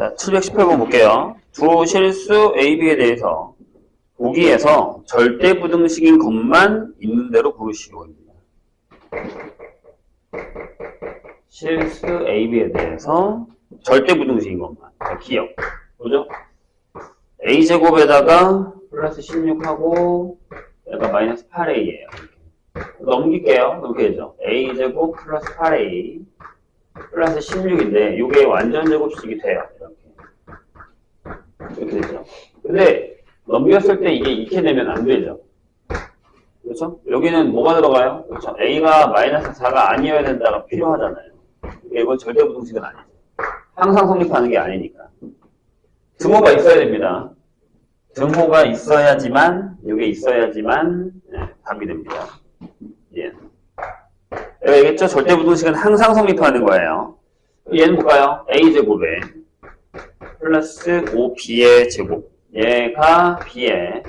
자, 718번 볼게요. 두 실수 A, B에 대해서 보기에서 절대부등식인 것만 있는 대로 고르시오입니다. 실수 A, B에 대해서 절대부등식인 것만. 자, 기억. 보죠? A제곱에다가 플러스 16하고 얘가 마이너스 8A예요. 넘길게요. 이렇게 되죠. A제곱 플러스 8A 플러스 16인데 이게 완전 제곱식이 돼요. 이렇게 되죠. 근데 넘겼을 때 이게 이렇게 되면 안 되죠. 그렇죠? 여기는 뭐가 들어가요? 그렇죠? A가 마이너스 4가 아니어야 된다가 필요하잖아요. 이건 절대부등식은 아니죠. 항상 성립하는 게 아니니까. 등호가 있어야 됩니다. 등호가 있어야지만, 이게 있어야지만 답이 됩니다. 예. 내가 얘기했죠? 절대부등식은 항상 성립하는 거예요. 얘는 볼까요? A제곱에 플러스 5B의 제곱. 얘가 B의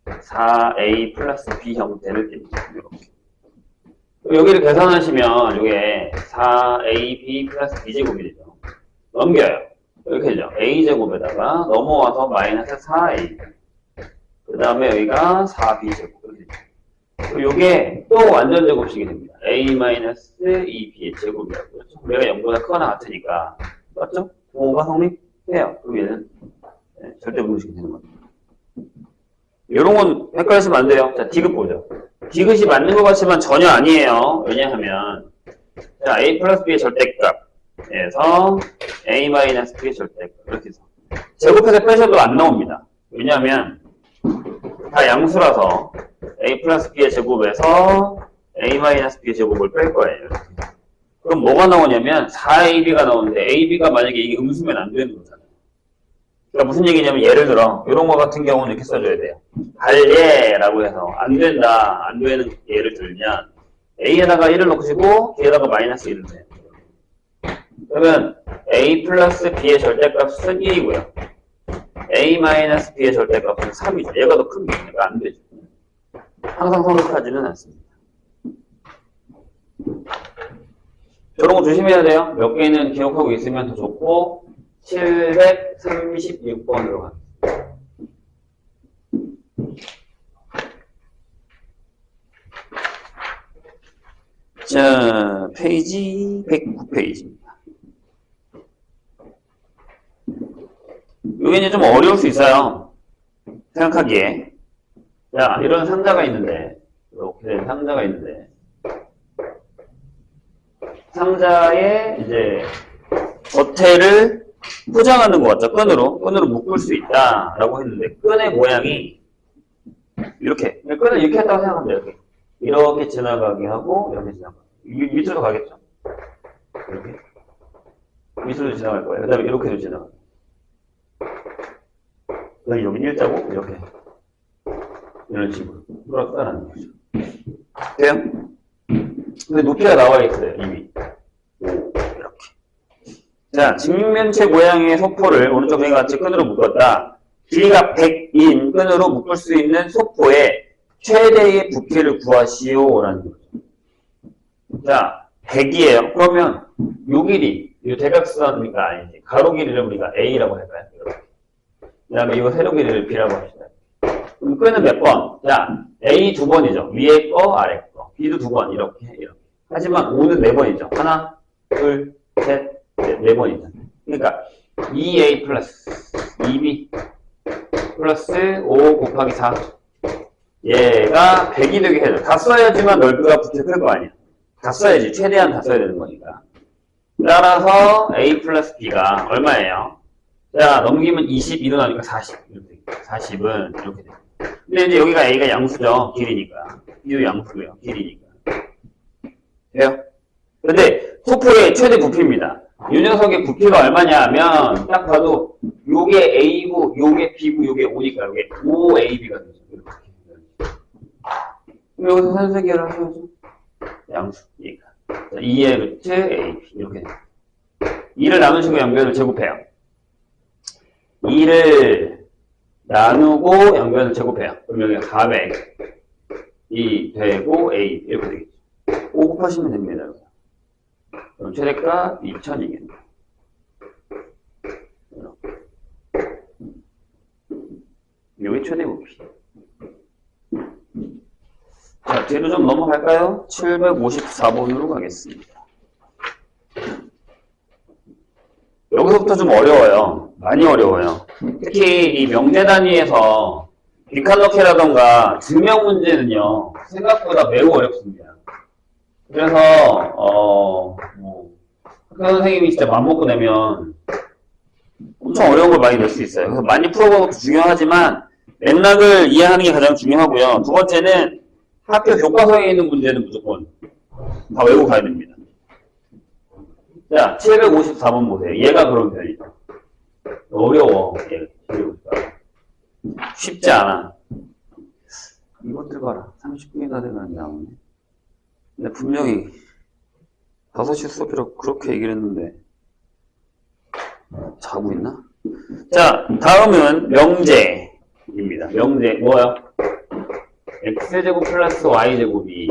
4A 플러스 B 형태를 띱니다. 이렇게. 여기를 계산하시면 이게 4AB 플러스 B제곱이 되죠. 넘겨요. 이렇게 되죠. A제곱에다가 넘어와서 마이너스 4A. 그 다음에 여기가 4B제곱. 이렇게 되죠. 요게 또 완전 제곱식이 됩니다. A-2B의 제곱이라고. 그렇죠? 얘가 0보다 크거나 같으니까. 맞죠? 부호가 성립해요. 그럼 얘는 절대부등식이 되는 겁니다. 이런 건 헷갈리시면 안 돼요. 자, 디귿 보죠. 디귿이 맞는 것 같지만 전혀 아니에요. 왜냐하면, 자, A 플러스 B의 절대값에서 A-B의 절대값. 이렇게 해서. 제곱해서 빼셔도 안 나옵니다. 왜냐하면, 다 양수라서 A 플러스 B의 제곱에서 A-B의 제곱을 뺄 거예요. 이렇게. 그럼 뭐가 나오냐면 4AB가 나오는데 AB가 만약에 이게 음수면 안 되는 거잖아요. 그러니까 무슨 얘기냐면 예를 들어 이런 거 같은 경우는 이렇게 써줘야 돼요. 갈예라고 해서 안 된다, 안 되는 예를 들면 A에다가 1을 넣으시고 B에다가 마이너스 1을 넣어요. 그러면 A 플러스 B의 절대값은 1이고요. A 마이너스 B의 절대값은 3이죠. 얘가 더 큰 거니까 안 되죠. 항상 성립하지는 않습니다. 저런 거 조심해야 돼요. 몇 개는 기억하고 있으면 더 좋고 736번으로 가겠습니다. 자, 페이지 109페이지입니다. 이게 이제 좀 어려울 수 있어요. 생각하기에. 자, 이런 상자가 있는데, 이렇게 된 상자가 있는데, 상자에 이제 겉에를 포장하는 것 같죠? 끈으로 묶을 수 있다라고 했는데, 끈의 모양이 이렇게, 끈을 이렇게 했다고 생각하면 돼요. 이렇게 지나가게 하고, 이렇게 지나가게. 밑으로 가겠죠? 이렇게. 밑으로 지나갈 거예요. 그 다음에 이렇게도 지나가요. 여기 일자고, 이렇게. 이런 식으로. 돌아가는 거죠. 돼요? 근데 높이가 나와 있어요, 이미. 이렇게. 자, 직면체 모양의 소포를 오른쪽 그림 같이 끈으로 묶었다. 길이가 100인 끈으로 묶을 수 있는 소포의 최대의 부피를 구하시오라는 거죠. 자, 100이에요. 그러면 요 길이, 요 대각선이니까 아니지. 가로 길이를 우리가 A라고 할까요? 이렇게. 그 다음에 이 세로 길이를 B라고 합시다. 그럼 끈은 몇 번? 자, A 2번이죠. 위에 거, 아래 거. B도 2번. 이렇게. 하지만 O는 4번이죠. 하나, 둘, 셋, 넷, 4번이죠. 그러니까 2A 플러스 2B 플러스 5 곱하기 4. 얘가 100이 되게 해줘. 다 써야지만 넓이가 부피가 클 거 아니야. 다 써야지. 최대한 다 써야 되는 거니까. 따라서 A 플러스 B가 얼마예요? 자, 넘기면 22로 나오니까 40. 이렇게. 40은 이렇게 돼요. 근데 이제 여기가 A가 양수죠. 길이니까. B도 양수고요. 길이니까. 돼요? 근데 소포의 최대 부피입니다. 이 녀석의 부피가 얼마냐 하면 딱 봐도 요게 A고 요게 B고 요게 O니까 요게 5AB가 되죠. 이렇게. 그럼 여기서 산수계를 하셔야죠. 양수. 얘가. 2의 루트 AB. 이렇게 돼요. 2를 나누시고 양변을 제곱해요. 2를 나누고 양변을 제곱해요. 그럼 여기가 400이 되고 A 이렇게 되겠죠. 5 곱하시면 됩니다. 그럼 최대값 2000이겠네요. 최대 부피. 자, 뒤로 좀 넘어갈까요? 754번으로 가겠습니다. 여기서부터 좀 어려워요. 많이 어려워요. 특히 이 명제 단위에서 빈칸넣기라던가 증명 문제는요, 생각보다 매우 어렵습니다. 그래서, 학교 선생님이 진짜 맘먹고 내면 엄청 어려운 걸 많이 낼 수 있어요. 그래서 많이 풀어보는 것도 중요하지만, 맥락을 이해하는 게 가장 중요하고요. 두 번째는 학교 교과서에 있는 문제는 무조건 다 외우고 가야 됩니다. 자, 754번 보세요. 얘가 그런 편이죠. 어려워. 얘. 쉽지 않아. 이것들 봐라. 30분이 다 돼가는 게 나오네. 근데 분명히 5시 수업이라고 그렇게 얘기를 했는데 자고 있나? 자, 다음은 명제입니다. 명제 뭐야? x제곱 플러스 y제곱이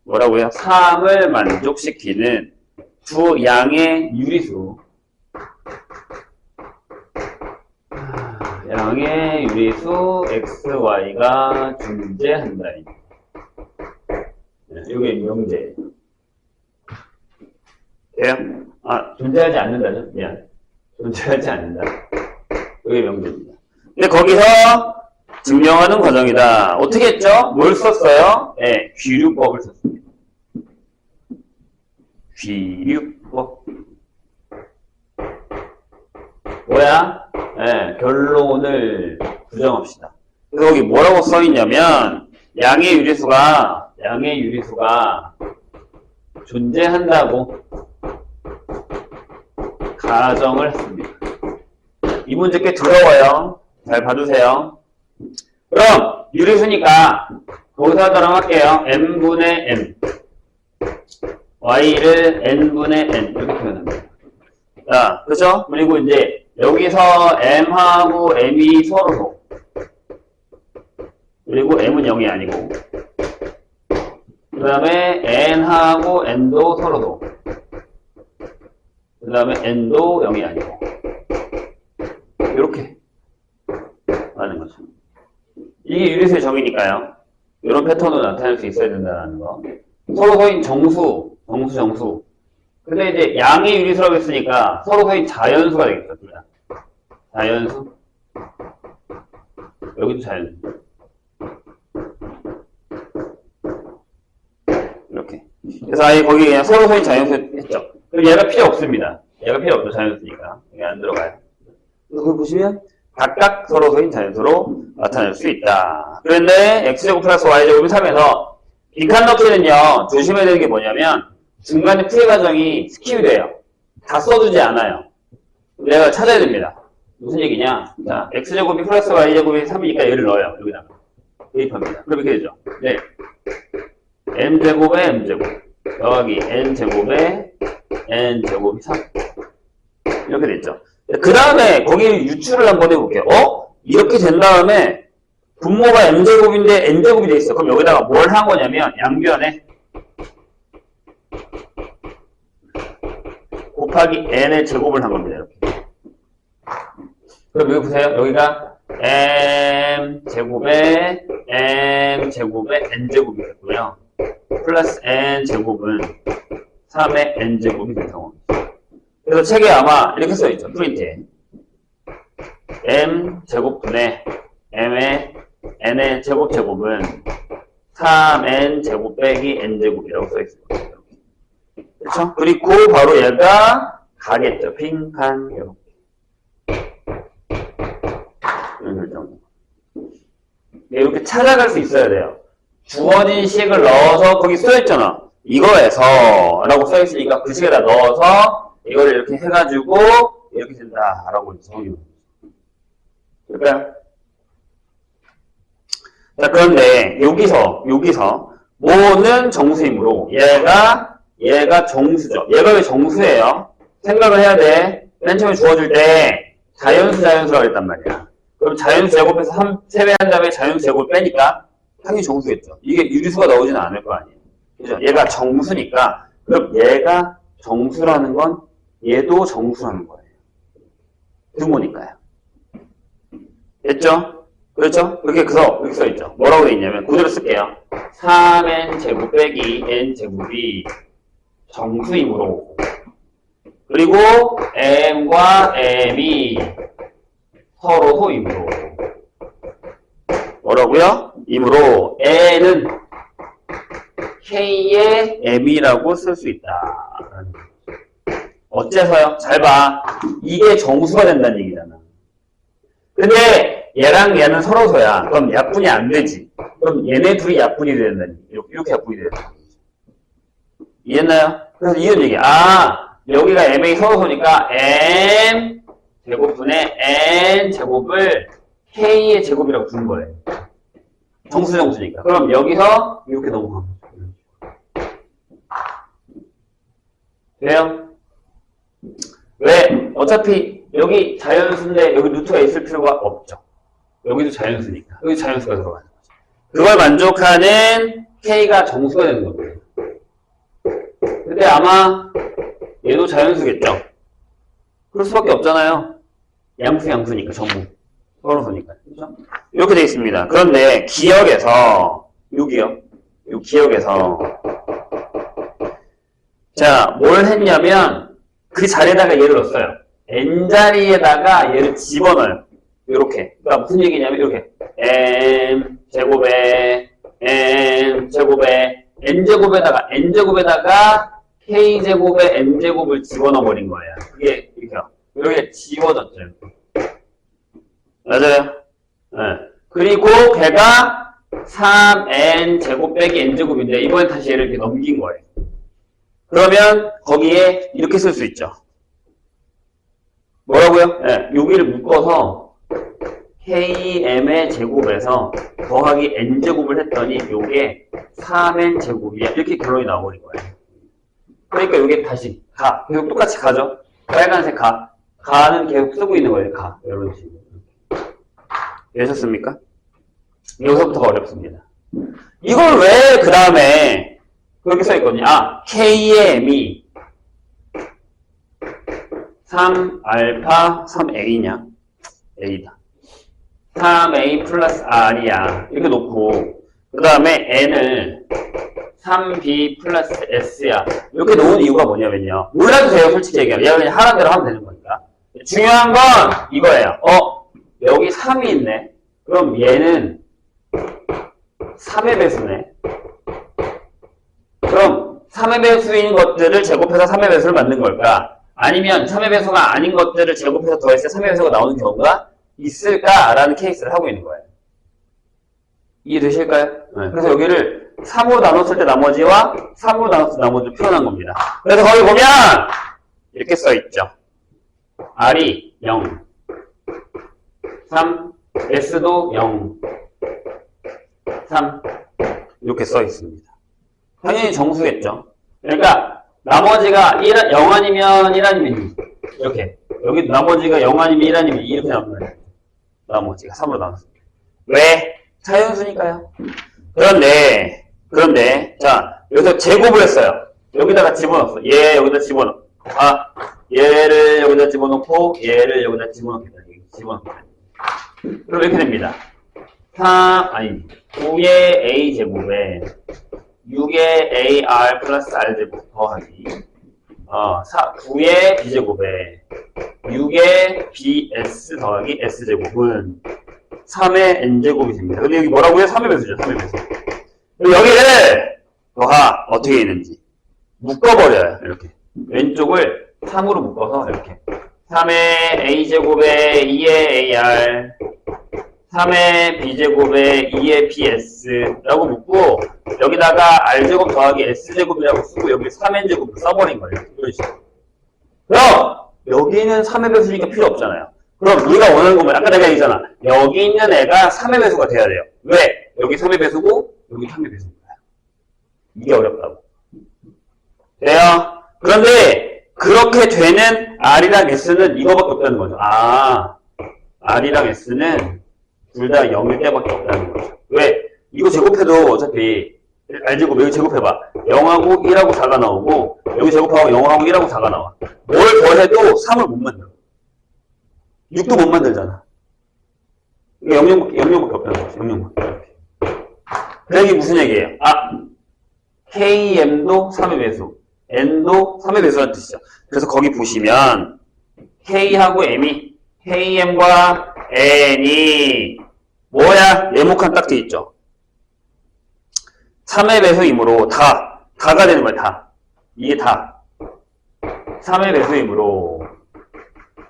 뭐라고요? 3을 만족시키는 두 양의 유리수, 양의 유리수 xy가 존재한다. 이게 명제. 돼요? 아, 존재하지 않는다죠? 미안. 존재하지 않는다. 이게 명제입니다. 근데 거기서 증명하는 과정이다. 어떻게 했죠? 뭘 썼어요? 네, 귀류법을 썼습니다. 귀류법. 뭐야? 네, 결론을 부정합시다. 그래서 거기 뭐라고 써있냐면, 양의 유리수가 존재한다고 가정을 했습니다. 이 문제 꽤 두려워요. 잘 봐주세요. 그럼 유리수니까 거기서 하도록 할게요. n분의 n y를 n분의 n 이렇게 표현합니다. 자, 그죠? 그리고 이제 여기서 m하고 m이 서로 그리고 m은 0이 아니고 그 다음에 n하고 n도 서로도 그 다음에 n도 0이 아니고 이렇게 하는 거죠. 이게 유리수의 정의니까요. 이런 패턴으로 나타낼 수 있어야 된다는 거. 서로 서인 정수. 근데 이제 양의 유리수라고 했으니까 서로 서인 자연수가 되겠죠. 둘 다. 자연수. 여기도 자연수. 이렇게. 그래서 아예 거기 그냥 서로 서인 자연수 했죠. 그럼 얘가 필요 없습니다. 얘가 필요 없죠. 자연수니까. 여기 안 들어가요. 그래서 거기 보시면 각각 서로 서인 자연수로 나타낼 수 있다. 그런데 x제곱 플러스 y제곱이 3에서 빈칸 넣기는요, 조심해야 되는 게 뭐냐면 중간에 풀이 과정이 스킵이 돼요. 다 써두지 않아요. 내가 찾아야 됩니다. 무슨 얘기냐? 자, x제곱이 플러스 y제곱이 3이니까 얘를 넣어요. 여기다가 대입합니다. 그럼 이렇게 되죠. 네, m제곱에 m제곱 더하기 n제곱에 n제곱이 3 이렇게 됐죠. 그 다음에 거기 유추를 한번 해볼게요. 이렇게 된 다음에 분모가 m제곱인데 n제곱이 돼 있어. 그럼 여기다가 뭘 한 거냐면 양변에 곱하기 n의 제곱을 한 겁니다. 이렇게. 그럼 여기 보세요. 여기가 m제곱에 m제곱에 n제곱이 됐고요. 플러스 n제곱은 3의 n제곱이 된 상황입니다. 그래서 책에 아마 이렇게 써있죠. 프린트에 m제곱분의 m의 n의 제곱은 3n제곱 빼기 n제곱이라고 써있습니다. 그렇죠? 그리고 바로 얘가 가겠죠. 빈칸 이렇게 찾아갈 수 있어야 돼요. 주어진 식을 넣어서 거기 써있잖아. 이거에서 라고 써있으니까 그 식에다 넣어서 이거를 이렇게 해가지고 이렇게 된다 라고 적용해요. 그럴까요? 자, 그런데 여기서 뭐는 정수이므로 얘가 정수죠. 얘가 왜 정수예요? 생각을 해야 돼. 맨 처음에 주어줄 때 자연수라고 했단 말이야. 그럼 자연수 제곱해서 3배 한 다음에 자연수 제곱 빼니까 당연히 정수겠죠. 이게 유리수가 나오지는 않을 거 아니에요. 그죠? 얘가 정수니까 그럼 얘가 정수라는 건 얘도 정수라는 거예요. 등호니까요. 됐죠? 그렇죠? 이렇게 써있죠. 뭐라고 돼 있냐면, 그대로 쓸게요. 3n 제곱 빼기 n 제곱이 정수이므로, 그리고 m과 m이 서로 소이므로, 뭐라고요? 이므로 n은 k의 m이라고 쓸 수 있다. 어째서요? 잘 봐. 이게 정수가 된다는 얘기잖아. 근데 얘랑 얘는 서로서야. 그럼 약분이 안 되지. 그럼 얘네 둘이 약분이 된다는 얘기. 이렇게 약분이 된다는 얘기죠. 이해했나요? 그래서 이런 얘기. 여기가 m이 서로서니까 m 제곱분의 n 제곱을 k의 제곱이라고 부른 거예요. 정수니까. 그럼 여기서 이렇게 넘어가면 돼요? 왜? 어차피 여기 자연수인데 여기 루트가 있을 필요가 없죠. 여기도 자연수니까. 여기 자연수가 들어가는 거죠. 그걸 만족하는 K가 정수가 되는 겁니다. 근데 아마 얘도 자연수겠죠. 그럴 수밖에 없잖아요. 양수니까 전부. 서로서니까. 그렇죠? 이렇게 되어 있습니다. 그런데 기역에서 여기요. 이 기역에서 자, 뭘 했냐면 그 자리에다가 얘를 넣었어요. n자리에다가 얘를 집어넣어요. 이렇게. 그러니까 무슨 얘기냐면 이렇게 m 제곱에 n 제곱에 n제곱에다가 k제곱에 n제곱을 집어넣어 버린 거예요. 그게 이렇게요. 이렇게 지워졌죠. 맞아요. 네. 그리고 걔가 3n 제곱 빼기 n 제곱인데 이번엔 다시 얘를 이렇게 넘긴 거예요. 그러면 거기에 이렇게 쓸 수 있죠. 뭐라고요? 네, 여기를 묶어서 km의 제곱에서 더하기 n제곱을 했더니 요게 3n 제곱이야. 이렇게 결론이 나와버린 거예요. 그러니까 요게 다시 계속 똑같이 가죠. 빨간색 가는 계속 쓰고 있는 거예요. 이런 식으로. 되셨습니까? 여기서부터가 어렵습니다. 이걸 왜 그 다음에 그렇게 써있거든요. K의 M이 3알파 3A냐? A다. 3A 플러스 R이야. 이렇게 놓고 그 다음에 N을 3B 플러스 S야. 이렇게 놓은 이유가 뭐냐면요. 몰라도 돼요. 솔직히 얘기하면. 얘가 그냥 하라는 대로 하면 되는 거니까. 중요한 건 이거예요. 여기 3이 있네. 그럼 얘는 3의 배수네. 그럼 3의 배수인 것들을 제곱해서 3의 배수를 만든 걸까? 아니면 3의 배수가 아닌 것들을 제곱해서 더했을 때 3의 배수가 나오는 경우가 있을까라는 케이스를 하고 있는 거예요. 이해되실까요? 네. 그래서 여기를 3으로 나눴을 때 나머지와 3으로 나눴을 때 나머지를 표현한 겁니다. 그래서 거기 보면 이렇게 써있죠. R이 0, 3, S도 0, 3 이렇게 써있습니다. 당연히 정수겠죠. 그러니까 나머지가 0 아니면 1 아니면 2 이렇게 여기 나머지가 0 아니면 1 아니면 2 이렇게 나오는 거예요. 나머지가 3으로 나왔습니다. 왜? 자연수니까요. 그런데 자 여기서 제곱을 했어요. 여기다가 집어넣었어. 얘 여기다 집어넣어. 얘를 여기다 집어넣고 얘를 여기다 집어넣겠다. 집어넣겠다. 그럼 이렇게 됩니다. 9의 a제곱에 6의 ar 플러스 r제곱 더하기 9의 b제곱에 6의 bs 더하기 s제곱은 3의 n제곱이 됩니다. 근데 여기 뭐라고요? 3의 배수죠. 3의 배수. 여기를 어떻게 있는지 묶어버려요. 이렇게 왼쪽을 3으로 묶어서 이렇게 3의 a제곱에 2의 ar 3의 b제곱에 2의 bs라고 묶고 여기다가 r제곱 더하기 s제곱이라고 쓰고 여기 3n제곱을 써버린 거예요. 이런 식으로. 그럼 여기는 3의 배수니까 필요 없잖아요. 그럼 우리가 원하는 거면 아까 내가 얘기했잖아. 여기 있는 애가 3의 배수가 돼야 돼요. 왜? 여기 3의 배수고 여기 3의 배수인 거야. 이게 어렵다고. 돼요? 그런데 그렇게 되는 r이랑 s는 이거밖에 없다는 거죠. r이랑 s는 둘 다 0일 때밖에 없다는 거죠. 왜? 이거 제곱해도 어차피 R제곱 여기 제곱해봐. 0하고 1하고 4가 나오고 여기 제곱하고 0하고 1하고 4가 나와. 뭘 더해도 3을 못 만들어. 6도 못 만들잖아. 이거 0밖에 없다는 거지. 0밖에. 그 얘기 무슨 얘기예요? KM도 3의 배수, N도 3의 배수라는 뜻이죠. 그래서 거기 보시면 K하고 M이 KM과 N이 뭐야? 네모칸 딱 돼 있죠. 3의 배수이므로 다가 되는 거야. 다. 이게 다. 3의 배수이므로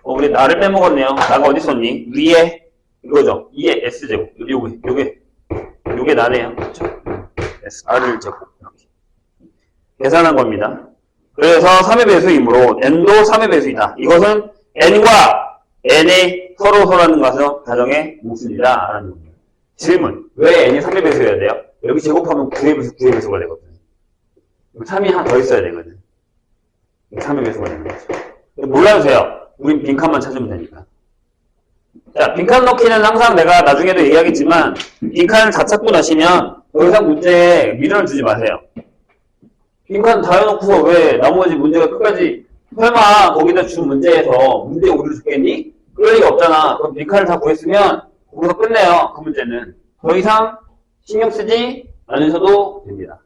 우리 나를 빼먹었네요. 나가 어디 있었니? 위에 이거죠. 이게 S제곱. 요게 나네요. 그렇죠? R을 제곱. 이렇게. 계산한 겁니다. 그래서 3의 배수이므로 N도 3의 배수이다. 이것은 N과 N의 서로라는 것은 가정의 몫입니다. 라는 겁니다. 질문. 왜 N이 3의 배수여야 돼요? 여기 제곱하면 9의 배수, 9의 배수가 되거든요. 3이 하나 더 있어야 되거든. 3의 배수가 되는 거죠. 몰라도 돼요. 우린 빈칸만 찾으면 되니까. 자, 빈칸 넣기는 항상 내가 나중에도 얘기하겠지만, 빈칸을 다 찾고 나시면, 더 이상 문제에 미련을 주지 마세요. 빈칸 다 해놓고서 왜 나머지 문제가 끝까지, 설마 거기다 준 문제에서 문제 오류를 줬겠니? 그럴 리가 없잖아. 그럼 빈칸을 다 구했으면, 거기서 끝내요. 그 문제는. 더 이상 신경 쓰지 않으셔도 됩니다.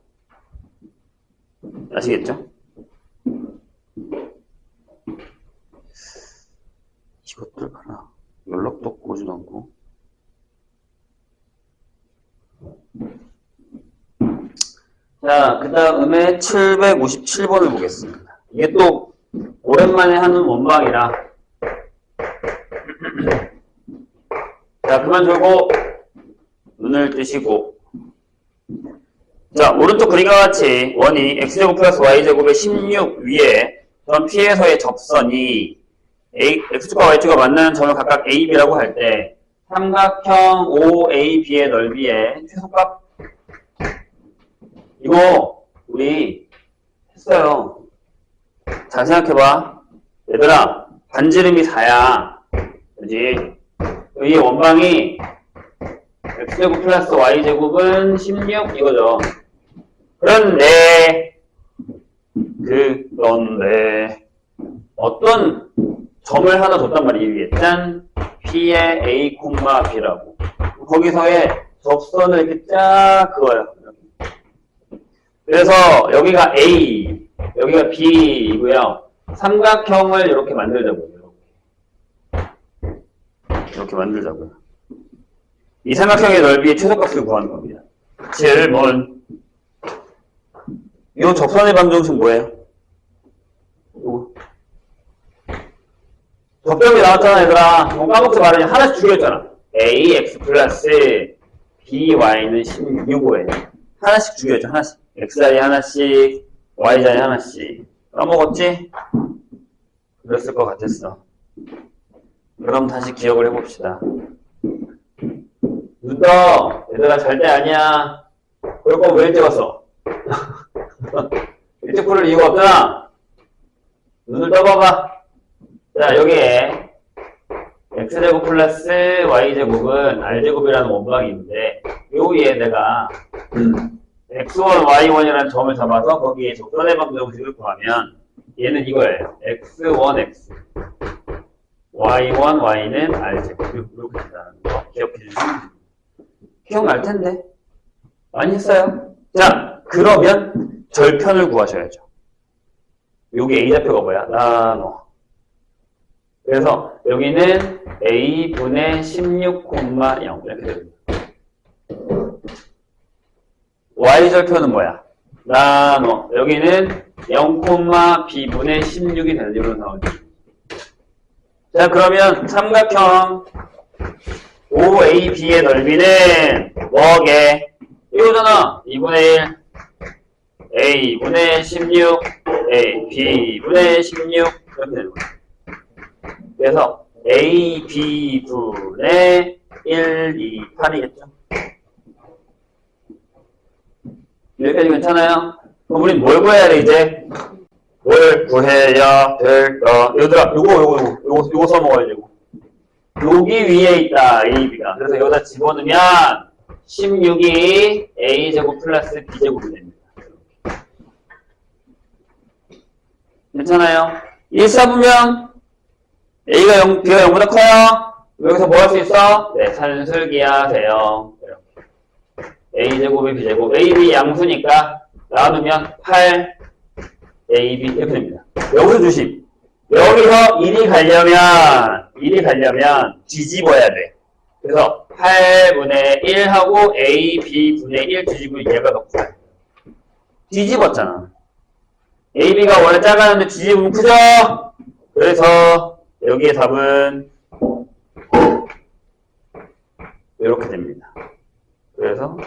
아시겠죠? 이것들 봐라. 연락도 없고 오지도 않고. 자, 그 다음에 757번을 보겠습니다. 이게 또 오랜만에 하는 원방이라. 자, 그만 졸고 눈을 뜨시고. 자, 오른쪽 그림과 같이 원이 x제곱 플러스 y제곱의 16 위에 전 P에서의 접선이 x축과 y축과 만나는 점을 각각 a, b라고 할 때 삼각형 OAB의 넓이의 최소값 이거 우리 했어요. 잘 생각해봐. 얘들아, 반지름이 4야. 그지? 이 원방이 x제곱 플러스 y제곱은 16 이거죠. 그런데 어떤 점을 하나 줬단 말이에요. 위에 짠 P의 A, B라고. 거기서의 접선을 이렇게 쫙 그어요. 그래서 여기가 A, 여기가 B이고요. 삼각형을 이렇게 만들자고요. 이렇게 만들자고요. 이 삼각형의 넓이의 최소값을 구하는 겁니다. 질문. 이 접선의 방정식 뭐예요? 요거. 접점이 나왔잖아, 얘들아. 까먹지 말아요. 하나씩 죽였잖아. ax 플러스 by는 16호예요. 하나씩 죽였죠, 하나씩. x자리 하나씩, y자리 하나씩. 까먹었지? 그랬을 것 같았어. 그럼 다시 기억을 해봅시다. 눈 떠! 얘들아, 잘 때 아니야. 그럴 거면 왜 일찍 왔어? 일찍 부를 이유가 없잖아. 눈을 떠봐봐. 자, 여기에 x제곱 플러스 y제곱은 r제곱이라는 원방인데 요 위에 내가 x1, y1이라는 점을 잡아서 거기에 접선의 방정식을 구하면 얘는 이거예요. x1x y1, y는 r제곱 이렇게 된다는 거 기억해 주시면 기억날 텐데 많이 했어요. 자, 그러면 절편을 구하셔야죠. 여기 A좌표가 뭐야? 나눠. 그래서 여기는 A분의 16,0 이렇게 됩니다. Y절표는 뭐야? 나눠. 여기는 0, B분의 16이 되는 이런 나오죠. 자, 그러면 삼각형 OAB의 넓이는 뭐게? 이거잖아. 2분의 1 A분의 16 A, B분의 16 이렇게 되는 거야. 그래서 A, B분의 1, 2, 8이겠죠. 여기까지 괜찮아요? 그럼 우린 뭘 구해야 돼, 이제? 뭘 구해야 될까? 얘들아, 요거 써먹어야 되고. 여기 위에 있다, A, B가. 그래서 여기다 집어넣으면 16이 A제곱 플러스 B제곱이 됩니다. 괜찮아요? 1, 4분면 A가 0, B가 0보다 커요? 여기서 뭐 할 수 있어? 네, 산술기하세요. a제곱에 b제곱. ab 양수니까 나누면 8 ab 이렇게 됩니다. 여기서 주심. 여기서 1이 가려면 뒤집어야 돼. 그래서 8분의 1하고 a, b분의 1 뒤집으면 얘가 더 커요. 뒤집었잖아. ab가 원래 작았는데 뒤집으면 크죠? 그래서 여기의 답은 이렇게 됩니다. 그래서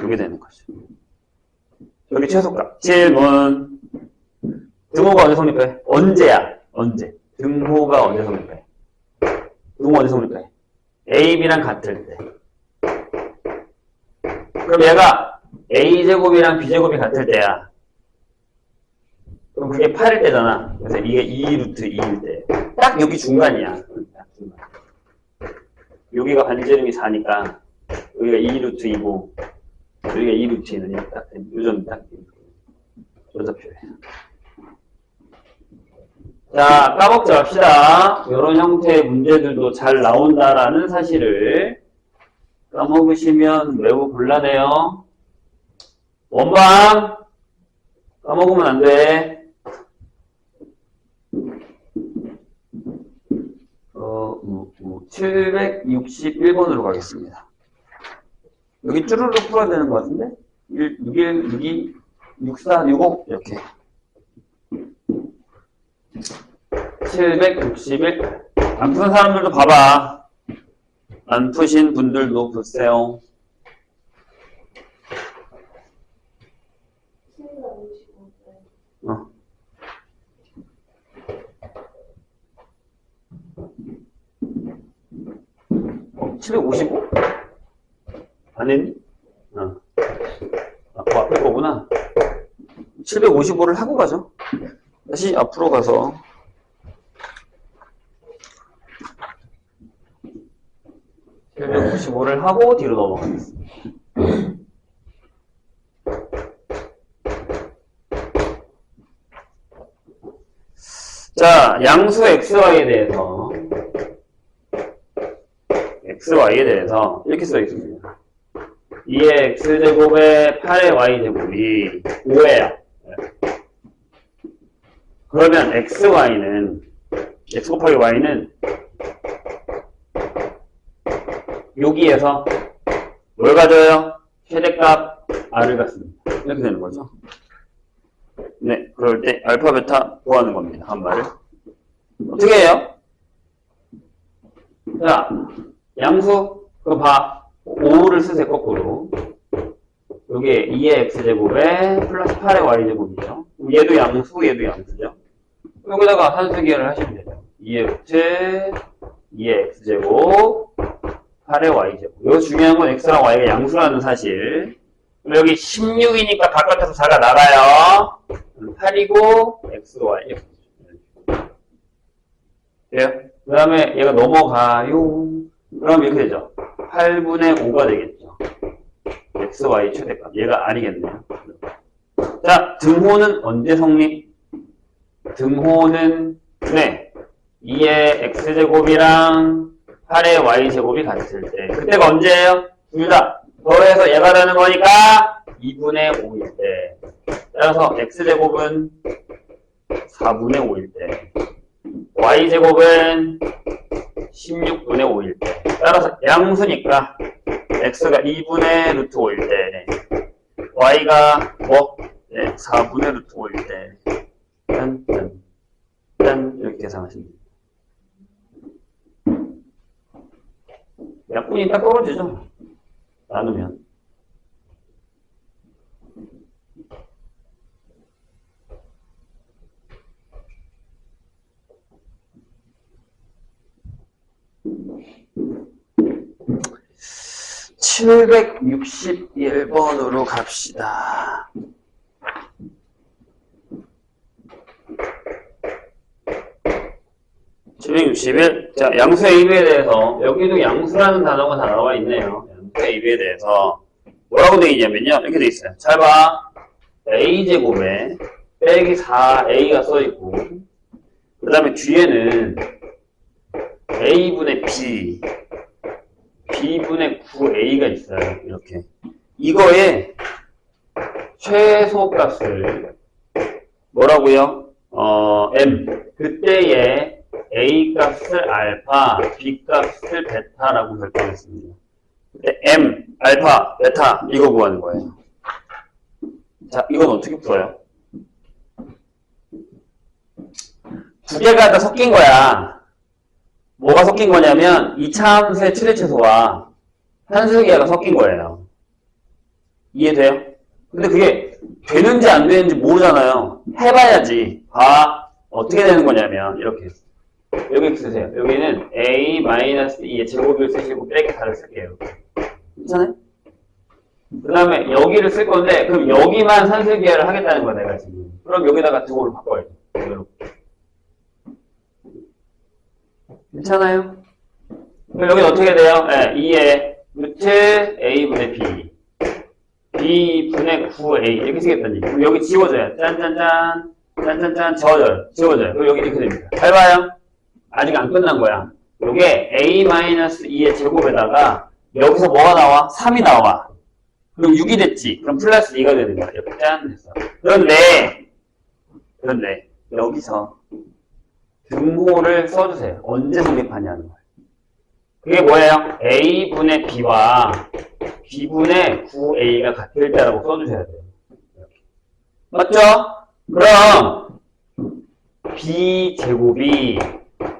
이렇게 되는 거죠. 여기 최소값. 질문. 등호가 언제 성립해? 언제야? 언제? 등호가 언제 성립해? 등호가 언제 성립해? AB랑 같을 때. 그럼 얘가 A제곱이랑 B제곱이 같을 때야. 그럼 그게 8일 때잖아. 그래서 이게 2루트 2일 때. 딱 여기 중간이야. 딱 중간. 여기가 반지름이 4니까 여기가 2루트 2고 여기가 2루트 2는 딱 요점 딱 여기서 표해. 자, 까먹지 맙시다. 이런 형태의 문제들도 잘 나온다라는 사실을 까먹으시면 매우 곤란해요. 원방 까먹으면 안 돼. 761번으로 가겠습니다. 여기 쭈루룩 풀어야 되는 것 같은데? 61, 62, 64, 65 이렇게 761. 안 푸는 사람들도 봐봐. 안 푸신 분들도 보세요. 어. 어, 755? 안 했니? 어. 아, 그 앞에 거구나. 755를 하고 가죠. 다시 앞으로 가서 755를 하고 뒤로 넘어가겠습니다. 자, 양수 xy에 대해서 이렇게 써있습니다. 2의 x제곱에 8의 y제곱이 5예요. 그러면 xy는 x 곱하기 y는 여기에서 뭘 가져요? 최대값 r을 갖습니다. 이렇게 되는 거죠. 네, 그럴 때 알파, 베타 구하는 겁니다. 한 말을. 어떻게 해요? 자, 양수, 그거 봐. 5를 쓰세요, 거꾸로. 여기에 2의 x제곱에 플러스 8의 y제곱이죠. 얘도 양수, 얘도 양수죠. 여기다가 산수기를 하시면 되죠. 2의 루트, 2의 x제곱, 8의 y제곱. 여기 중요한 건 x랑 y가 양수라는 사실. 여기 16이니까 바깥에서 4가 나가요. 8이고 x, y. 그래요? 그 다음에 얘가 넘어가요. 그럼 이렇게 되죠. 8분의 5가 되겠죠. x, y 최대값. 얘가 r이겠네요. 자, 등호는 언제 성립? 등호는, 네. 2의 x제곱이랑 8의 y제곱이 같을 때. 그때가 언제예요? 둘 다. 더해서 얘가 되는 거니까 2분의 5일 때. 따라서 x제곱은 4분의 5일 때. y제곱은 16분의 5일 때. 따라서 양수니까 x가 2분의 루트 5일 때. y가 뭐? 네, 4분의 루트 5일 때. 짠, 짠, 짠. 이렇게 계산하시면 됩니다. 약분이 딱 떨어지죠? 나누면. (761번으로) 갑시다. (761) 자, 양수 AB에 대해서 여기도 양수라는 단어가 다 나와 있네요. 양수 AB에 대해서 뭐라고 되어 있냐면요, 이렇게 되어 있어요. 잘 봐. A제곱에 빼기 4A가 써있고 그 다음에 뒤에는 A분의 B, B분의 9A가 있어요. 이렇게. 이거의 최소값을 뭐라고요? M. 그때의 A 값을 알파, B 값을 베타라고 결정했습니다. 그때 M, 알파, 베타 이거 구하는 거예요. 자, 이건 어떻게 풀어요? 두 개가 다 섞인 거야. 뭐가 섞인 거냐면 2차 함수의 최대 최소와 산술기하가 섞인 거예요. 이해돼요? 근데 그게 되는지 안 되는지 모르잖아요. 해봐야지. 어떻게 되는 거냐면 이렇게 여기 쓰세요. 여기는 A-2의 제곱을 쓰시고 빼기 4를 쓸게요. 괜찮아요? 그 다음에 여기를 쓸 건데 그럼 여기만 산술기하를 하겠다는 거야 내가 지금. 그럼 여기다가 등호를 바꿔야죠. 이렇게. 괜찮아요? 그럼 여기는 어떻게 돼요? 네, 2의 루트 A분의 B B분의 9A 이렇게 쓰겠다니. 그럼 여기 지워져요. 짠짠짠 짠짠짠 지워져요. 그럼 여기 이렇게 됩니다. 잘 봐요. 아직 안 끝난 거야. 요게 A-2의 제곱에다가 여기서 뭐가 나와? 3이 나와. 그럼 6이 됐지. 그럼 플러스 2가 되는 거야. 이렇게 짠 됐어. 그런데 여기서 등호를 써주세요. 언제 성립하냐는 거예요. 그게 뭐예요? A분의 B와 B분의 9A가 같을 때라고 써주셔야 돼요. 맞죠? 그럼 B제곱이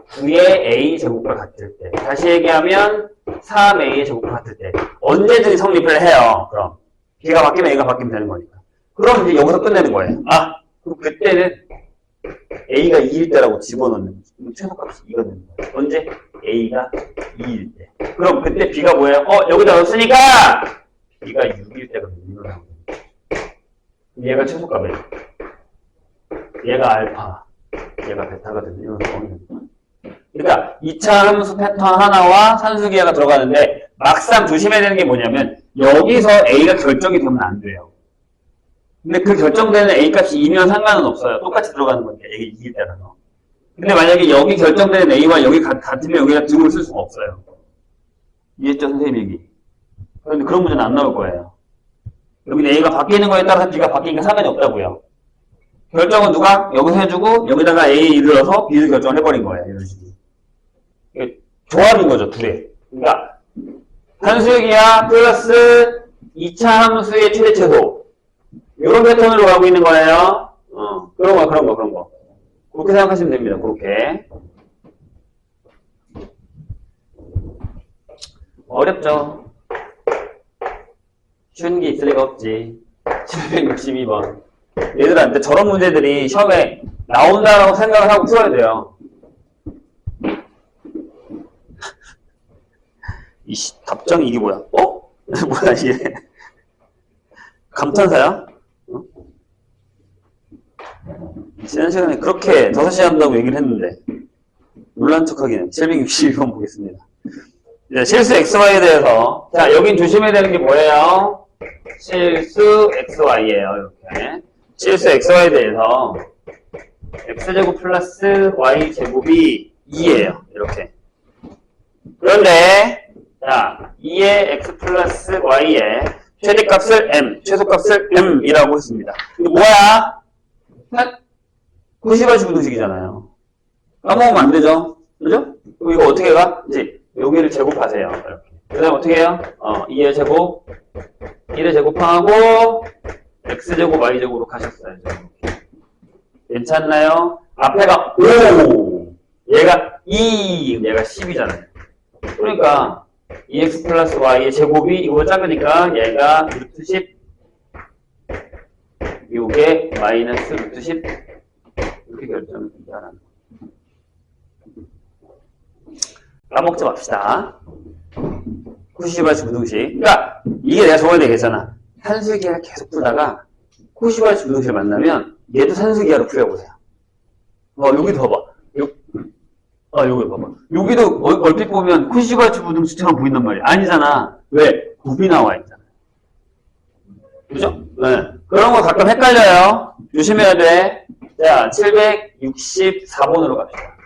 9의 A제곱과 같을 때, 다시 얘기하면 3A의 제곱과 같을 때 언제든지 성립을 해요. 그럼 B가 바뀌면 A가 바뀌면 되는 거니까. 그럼 이제 여기서 끝내는 거예요. 그럼 그때는 A가 2일 때라고 집어넣는 거죠. 최소값이 2가 되는 거예요. 언제? A가 2일 때. 그럼 그때 B가 뭐예요? 여기다 넣었으니까 B가 6일 때가 되는 거예요. 얘가 최소값이에요. 얘가 알파, 얘가 베타가 되는 이런 상황입니다. 그러니까 2차 함수 패턴 하나와 산수기하가 들어가는데 막상 조심해야 되는 게 뭐냐면 여기서 A가 결정이 되면 안 돼요. 근데 그 결정되는 A값이 2면 상관은 없어요. 똑같이 들어가는 거니까 이게 2일 때라서. 근데 만약에 여기 결정되는 A와 여기 같으면 여기다 등을 쓸 수가 없어요. 이해했죠, 선생님 얘기? 그런데 그런 문제는 안 나올 거예요. 여기는 A가 바뀌는 거에 따라서 B가 바뀌니까 상관이 없다고요. 결정은 누가? 여기서 해주고 여기다가 A를 넣어서 B를 결정을 해버린 거예요. 이런 식으로. 이게 조합인 거죠, 둘이. 그러니까 산수기하 플러스 2차 함수의 최대 최소. 이런 패턴으로 가고 있는 거예요. 그런 거. 그렇게 생각하시면 됩니다. 그렇게. 어렵죠? 쉬운 게 있을 리가 없지. 762번. 얘들한테 저런 문제들이 시험에 나온다라고 생각을 하고 풀어야 돼요. 이씨, 답장이 이게 뭐야? 뭐야, 이게. 감탄사야? 지난 시간에 그렇게 5시간 한다고 얘기를 했는데 놀란 척하기는. 762번 보겠습니다. 이제 실수 XY에 대해서, 자, 여긴 조심해야 되는 게 뭐예요? 실수 XY예요. 이렇게 실수 XY에 대해서 X제곱 플러스 Y제곱이 2예요. 이렇게. 그런데 자, 2의 X 플러스 Y의 최대값을 M, 최소값을 M이라고 했습니다. 이거 뭐야? 90원씩 분식이잖아요. 까먹으면 안 되죠? 그죠? 그럼 이거 어떻게 가? 이제 여기를 제곱하세요. 이렇게. 그 다음 어떻게 해요? 2의 제곱, 1의 제곱하고 X제곱, Y제곱으로 가셨어요. 괜찮나요? 앞에가 5, 얘가 2, 얘가 10이잖아요. 그러니까 2x 플러스 y의 제곱이 이거보다 작으니까 얘가 루트 10, 요게 마이너스 루트 10 이렇게 결정이 된다는 거. 까먹지 맙시다. 90Hz 부등식. 그러니까 이게 내가 저번에 얘기했잖아. 산술기하 계속 풀다가 90Hz 부등식을 만나면 얘도 산술기하로 풀려보세요. 여기도 봐봐. 여기 봐봐. 여기도 얼핏 보면 90Hz 부등식처럼 보인단 말이야. 아니잖아. 왜? 곱이 나와 있잖아. 그죠? 네. 그런 거 가끔 헷갈려요. 조심해야 돼. 자, 764번으로 갑시다.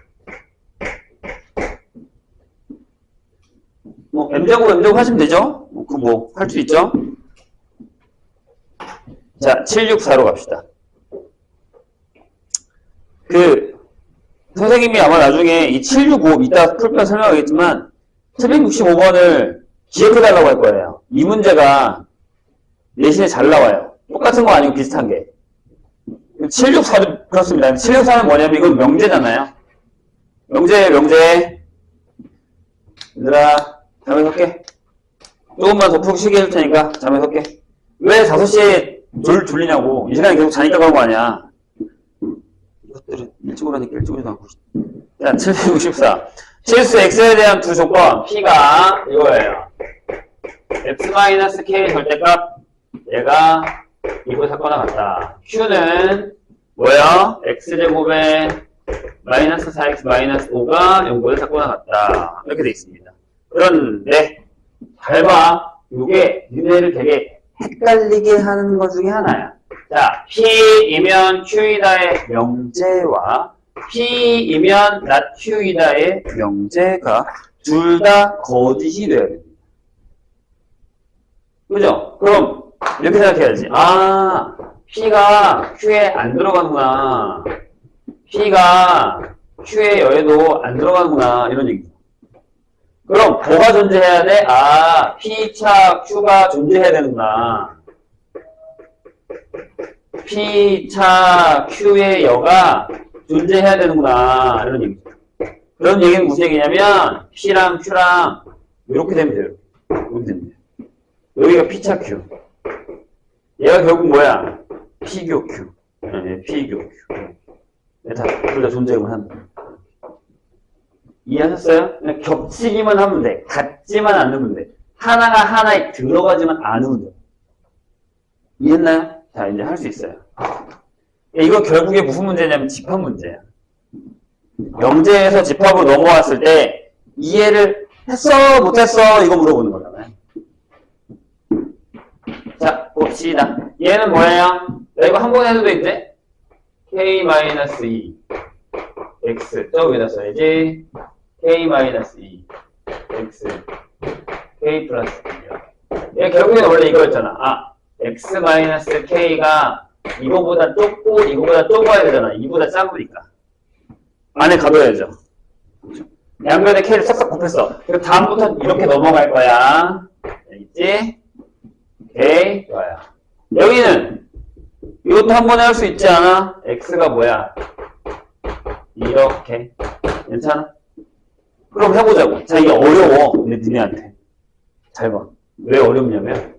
뭐 M제곱 하시면 되죠? 뭐 할 수 있죠? 자, 764로 갑시다. 선생님이 아마 나중에 이 765 이따 풀편 설명하겠지만 765번을 기억해달라고 할 거예요. 이 문제가 내신에 잘 나와요. 똑같은 거 아니고 비슷한 게. 764도 그렇습니다. 764는 뭐냐면 이건 명제잖아요. 명제. 얘들아, 잠에 설게. 조금만 더 푹 쉬게 해줄 테니까 잠에 설게. 왜 5시에 졸리냐고. 이 시간에 계속 자니까 그런 거 아니야. 이것들은 일찍 오라니까 일찍 오지도 않고. 자, 764. 실수 x에 대한 두 조건. p가 이거예요. x-k의 절대값. 얘가 2보다 작거나 같다. q는 뭐야? x제곱에 마이너스 4x 마이너스 5가 0보다 작거나 같다. 이렇게 돼 있습니다. 그런데 잘 봐. 이게 니네를 되게 헷갈리게 하는 것 중에 하나야. 자, P이면 Q이다의 명제와 P이면 not Q이다의 명제가 둘 다 거짓이 돼야 됩니다. 그죠? 그럼 이렇게 생각해야지. 아, P가 Q에 안 들어가는구나. P가 Q에 여에도 안 들어가는구나. 이런 얘기죠. 그럼 뭐가 존재해야 돼? 아, P차 Q가 존재해야 되는구나. P차 Q의 여가 존재해야 되는구나. 이런 얘기죠. 그런 얘기는 무슨 얘기냐면 P랑 Q랑 이렇게 되면 돼요. 이렇게 되면 돼요. 여기가 P차 Q. 얘가 결국 뭐야? P교 Q. 네, P교 Q. 네, 둘 다 존재만 한다. 이해하셨어요? 그냥 겹치기만 하면 돼. 같지만 않으면 돼. 하나가 하나에 들어가지만 않으면 돼. 이해했나요? 자, 이제 할 수 있어요. 이거 결국에 무슨 문제냐면 집합 문제야. 명제에서 집합으로 넘어왔을 때 이해를 했어? 못했어? 이거 물어보는 거잖아요. 자, 봅시다. 얘는 뭐예요? 나 이거 한 번에 해도 되겠지? k-2 x 저 위에다 써야지. k-2 x k 플러스 2. 얘 결국엔 원래 이거였잖아. 아, x-k가 이거보다 좁고 이거보다 좁아야 되잖아. 이보다 작으니까 안에 가둬야죠. 양변에 k를 싹싹 곱했어. 그럼 다음부터 이렇게 넘어갈 거야. 알겠지? 오케이, 좋아요. 여기는 이것도 한 번에 할 수 있지 않아? x가 뭐야? 이렇게. 괜찮아? 그럼 해보자고. 자, 이게 어려워. 근데 니네한테. 잘 봐. 왜 어렵냐면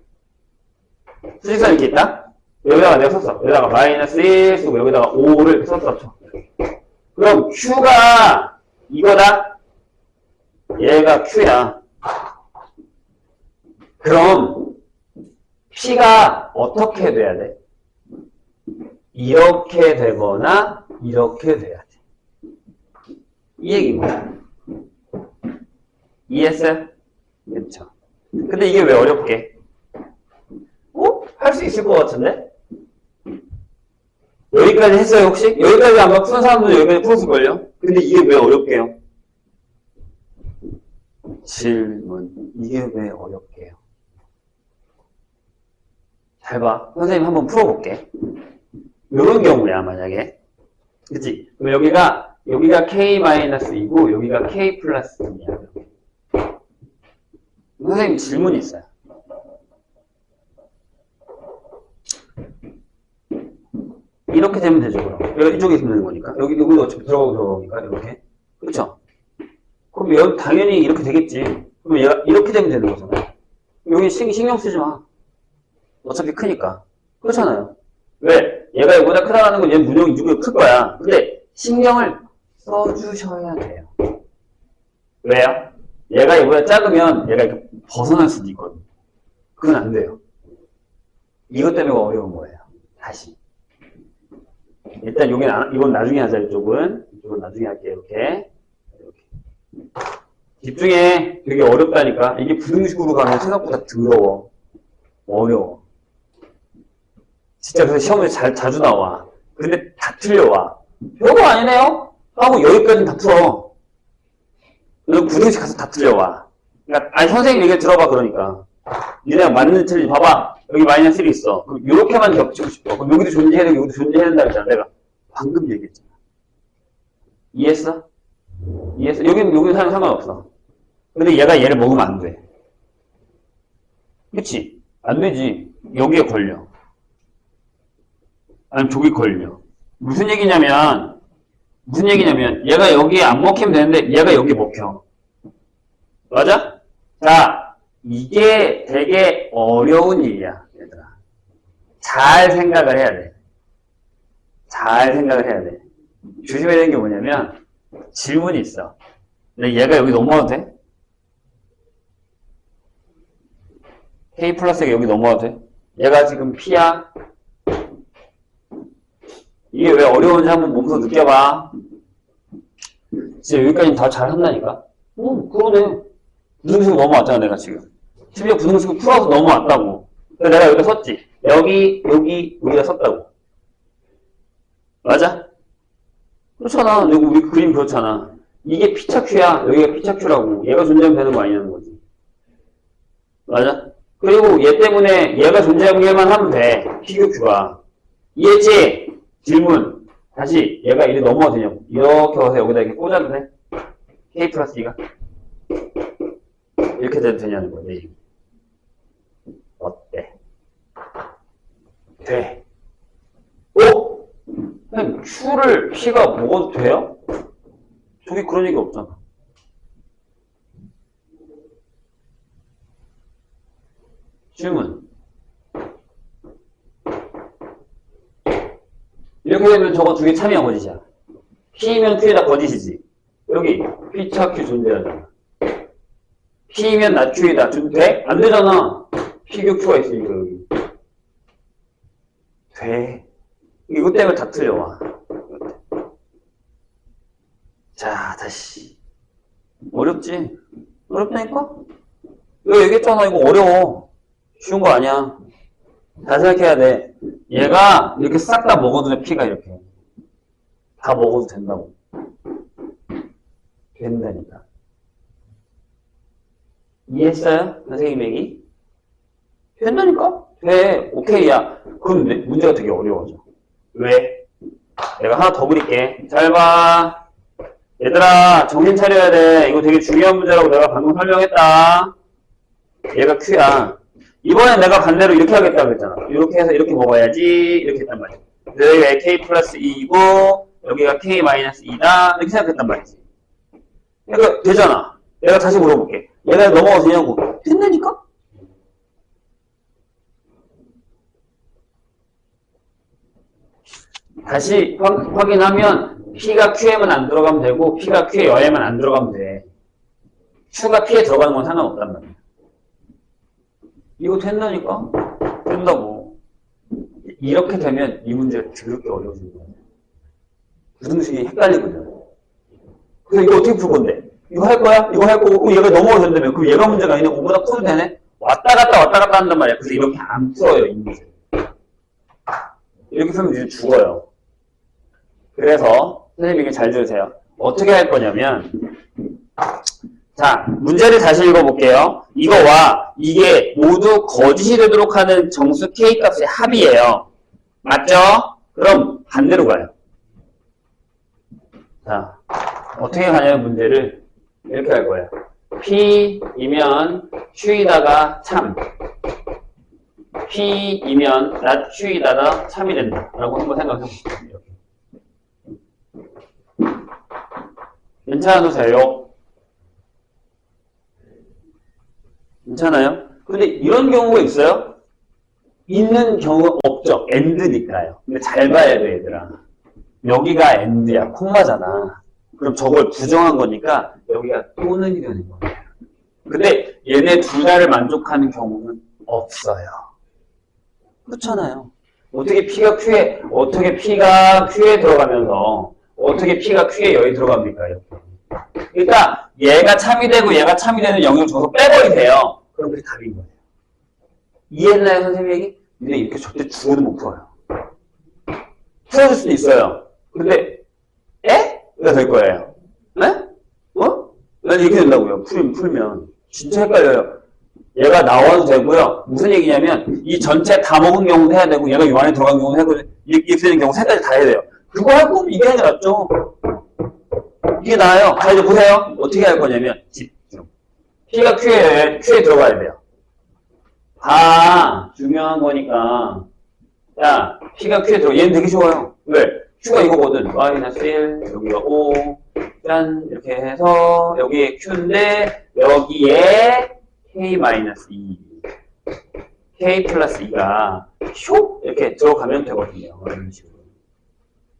수직선 이렇게 있다? 여기다가 내가 썼어. 여기다가 마이너스 1 쓰고 여기다가 5를 이렇게 썼어. 그럼 Q가 이거다? 얘가 Q야. 그럼 P가 어떻게 돼야 돼? 이렇게 되거나 이렇게 돼야 돼. 이 얘기인 거야. 이해했어요? 그렇죠. 근데 이게 왜 어렵게? 할 수 있을 것 같은데? 여기까지 했어요, 혹시? 여기까지 아마 푸는 사람들은 여기까지 풀었을걸요? 근데 이게 왜 어렵게요? 질문. 이게 왜 어렵게요? 잘 봐. 선생님 한번 풀어볼게. 이런 경우야, 만약에. 그치? 그럼 여기가 k-2고, 여기가 k 플러스 2야. 선생님 질문이 있어요. 이렇게 되면 되죠, 그럼. 이쪽에 있으면 되는 거니까. 여기도 어차피 들어가니까, 이렇게. 그쵸? 그럼 여기 당연히 이렇게 되겠지. 그럼 얘가 이렇게 되면 되는 거잖아. 여기 신경 쓰지 마. 어차피 크니까. 그렇잖아요. 왜? 얘가 이거보다 크다라는 건 얘 문형이 이쪽이 클 거야. 근데 신경을 써주셔야 돼요. 왜요? 얘가 이거보다 작으면 얘가 이렇게 벗어날 수도 있거든. 그건 안 돼요. 이것 때문에 어려운 거예요. 다시. 일단 이건 나중에 하자, 이쪽은 나중에 할게요, 이렇게. 집중해. 되게 어렵다니까. 이게 부등식으로 가면 생각보다 더러워. 어려워. 진짜 그래서 시험에 자주 나와. 근데 다 틀려와. 별거 아니네요? 하고 여기까지는 다 풀어. 그리고 부등식 가서 다 틀려와. 그러니까, 아니, 선생님 얘기 들어봐, 그러니까. 니네가 맞는 틀린지 봐봐. 여기 마이너스 1이 있어. 그럼 요렇게만 겹치고 싶어. 그럼 여기도 존재해야 되고, 여기도 줘야 된다 그랬잖아. 내가 방금 얘기했잖아. 이해했어? 이해했어? 여기는 상관없어. 근데 얘가 얘를 먹으면 안 돼. 그치? 안 되지. 여기에 걸려. 아니면 저기 걸려. 무슨 얘기냐면, 얘가 여기에 안 먹히면 되는데, 얘가 여기에 먹혀. 맞아? 자, 이게 되게 어려운 일이야, 얘들아. 잘 생각을 해야 돼. 잘 생각을 해야 돼. 조심해야 되는 게 뭐냐면, 질문이 있어. 근데 얘가 여기 넘어가도 돼? K 플러스가 여기 넘어가도 돼? 얘가 지금 P야? 이게 왜 어려운지 한번 몸소 느껴봐. 진짜 여기까지 다 잘 한다니까? 그러네. 부등식 넘어왔잖아, 내가 지금. 심지어 부등식 풀어서 넘어왔다고. 그래서 내가 여기다 썼지. 여기다 썼다고. 맞아? 그렇잖아. 우리 그림 그렇잖아. 이게 P차 Q야. 여기가 P차 Q라고. 얘가 존재하면 되는 거 아니냐는 거지. 맞아? 그리고 얘 때문에 얘가 존재하기만 하면 돼. P교 Q가. 이해했지? 질문. 다시 얘가 이리 넘어가도 되냐고. 이렇게 와서 여기다 이렇게 꽂아도 돼? K 플러스 2가? 이렇게 돼도 되냐는 거야. 어때? 돼. 오? 그냥 Q를 P가 먹어도 돼요? 저기 그런 얘기 없잖아. 질문. 이렇게 되면 저거 두 개 참이야, 거짓이야? P면 Q에다 거짓이지. 여기 P차 Q 존재하잖아. P면 나 Q에다 돼? 안 되잖아. P교 Q가 있으니까 여기. 돼. 이것 때문에 다 틀려와. 자, 다시. 어렵지? 어렵다니까? 이거 얘기했잖아. 이거 어려워. 쉬운 거 아니야. 잘 생각해야 돼. 얘가 이렇게 싹 다 먹어도 돼, P가 이렇게. 다 먹어도 된다고. 된다니까. 이해했어요? 선생님 얘기? 된다니까? 돼. 오케이야. 그런데 문제가 되게 어려워져. 왜? 내가 하나 더 그릴게. 잘 봐. 얘들아, 정신 차려야 돼. 이거 되게 중요한 문제라고 내가 방금 설명했다. 얘가 Q야. 이번엔 내가 반대로 이렇게 하겠다 그랬잖아. 이렇게 해서 이렇게 먹어야지. 이렇게 했단 말이야. 여기가 K 플러스 2이고, 여기가 K 마이너스 2다. 이렇게 생각했단 말이지. 그러니까 되잖아. 내가 다시 물어볼게. 얘가 넘어가도 되냐고. 된다니까? 다시 확인하면 P가 Q에만 안 들어가면 되고 P가 Q에 여에만 안 들어가면 돼. Q가 P에 들어가는 건 상관없단 말이야. 이거 된다니까? 된다고. 이렇게 되면 이 문제가 더럽게 어려워지는 거야. 부등식이 헷갈리거든. 그래서 이거 어떻게 풀 건데? 이거 할 거야? 이거 할 거고 얘가 넘어가도 된다며. 그럼 얘가 문제가 아니라 5보다 커도 되네? 왔다 갔다 한단 말이야. 그래서 이렇게 안 풀어요, 이 문제. 이렇게 풀면 이제 죽어요. 그래서 선생님 이게 잘 들으세요. 어떻게 할 거냐면 자, 문제를 다시 읽어볼게요. 이거와 이게 모두 거짓이 되도록 하는 정수 K 값의 합이에요. 맞죠? 그럼 반대로 가요. 자, 어떻게 가냐면 문제를 이렇게 할 거예요. P이면 Q이다가 참, P이면 not Q이다가 참이 된다 라고 한번 생각해 보시죠. 괜찮으세요? 괜찮아요? 근데 이런 경우가 있어요? 있는 경우가 없죠. AND니까요. 근데 잘 봐야 돼, 얘들아. 여기가 AND야. 콤마잖아. 그럼 저걸 부정한 거니까 여기가 또는이 되는 거예요. 근데 얘네 둘 다를 만족하는 경우는 없어요. 그렇잖아요. 어떻게 P가 Q에 들어가면서 어떻게 P가 Q에 여기 들어갑니까? 이렇게. 그러니까 얘가 참이 되고 얘가 참이 되는 영역을 줘서 빼버리세요. 그럼 그게 답인 거예요. 이해했나요, 선생님 얘기? 근데 이렇게 절대 죽어도 못 풀어요. 풀어줄 수도 있어요. 근데 에? 가 될 거예요. 에? 어? 난 이렇게 된다고요. 풀면. 진짜 헷갈려요. 얘가 나와도 되고요. 무슨 얘기냐면 이 전체 다 먹은 경우도 해야 되고 얘가 요 안에 들어간 경우도 해야 되고 이렇게 되는 경우 세 가지 다 해야 돼요. 그거 할 거면 이게 하는 게 낫죠. 이게 나아요. 자 이제 보세요. 어떻게 할 거냐면 집중. P가 Q에 들어가야 돼요. 다 중요한 거니까. 자, P가 Q에 들어가. 얘는 되게 쉬워요. 왜? Q가 이거거든. 마이너스 1, 여기가 5, 짠, 이렇게 해서, 여기에 Q인데, 여기에 K-2, K 플러스 2가 슉! 이렇게 들어가면 되거든요. 이런 식으로.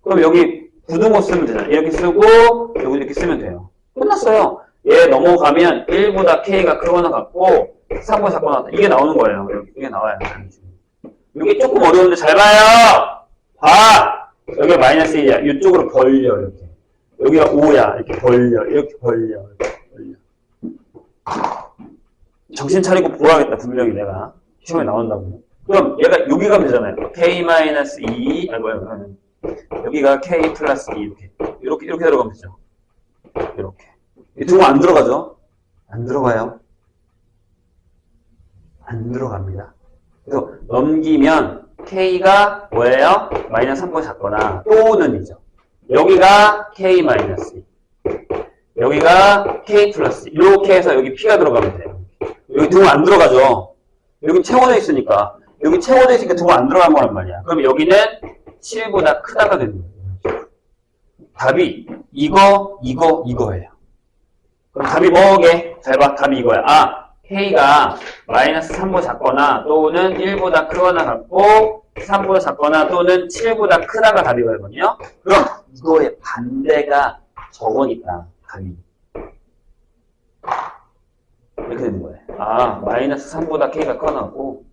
그럼 여기 부등호 쓰면 되잖아요. 이렇게 쓰고, 여기 이렇게 쓰면 돼요. 끝났어요. 얘 넘어가면 1보다 K가 크거나 같고, 3보다 작거나 같다. 이게 나오는 거예요. 이게 나와요. 이게 조금 어려운데 잘 봐요! 봐! 여기 마이너스 1이야. 이쪽으로 벌려, 이렇게. 여기가 5야. 이렇게 벌려. 이렇게 벌려. 정신 차리고 보아야겠다. 분명히 내가. 시험에 나온다고. 그럼 얘가 여기 가면 되잖아요. K-2, 여기가 K 플러스 2. 이렇게 들어가면 되죠. 이렇게. 이 두 번 안 들어가죠? 안 들어가요. 안 들어갑니다. 그래서 넘기면 K가 뭐예요? 마이너스 3보다 작거나 또는이죠. 여기가 K 마이너스 2. 여기가 K 플러스 2. 이렇게 해서 여기 P가 들어가면 돼요. 여기 두 번 안 들어가죠. 여기 채워져 있으니까. 여기 채워져 있으니까 두 번 안 들어간 거란 말이야. 그럼 여기는 7보다 크다가 되는 거예요. 답이 이거예요. 그럼 답이 뭐게? 잘 봐. 답이 이거야. 아, K가 마이너스 3보다 작거나 또는 1보다 크거나 같고 3보다 작거나 또는 7보다 크다가 답이 되거든요. 그럼 이거의 반대가 저거니까 답이 이렇게 되는 거예요. 아, 마이너스 3보다 K가 크거나 같고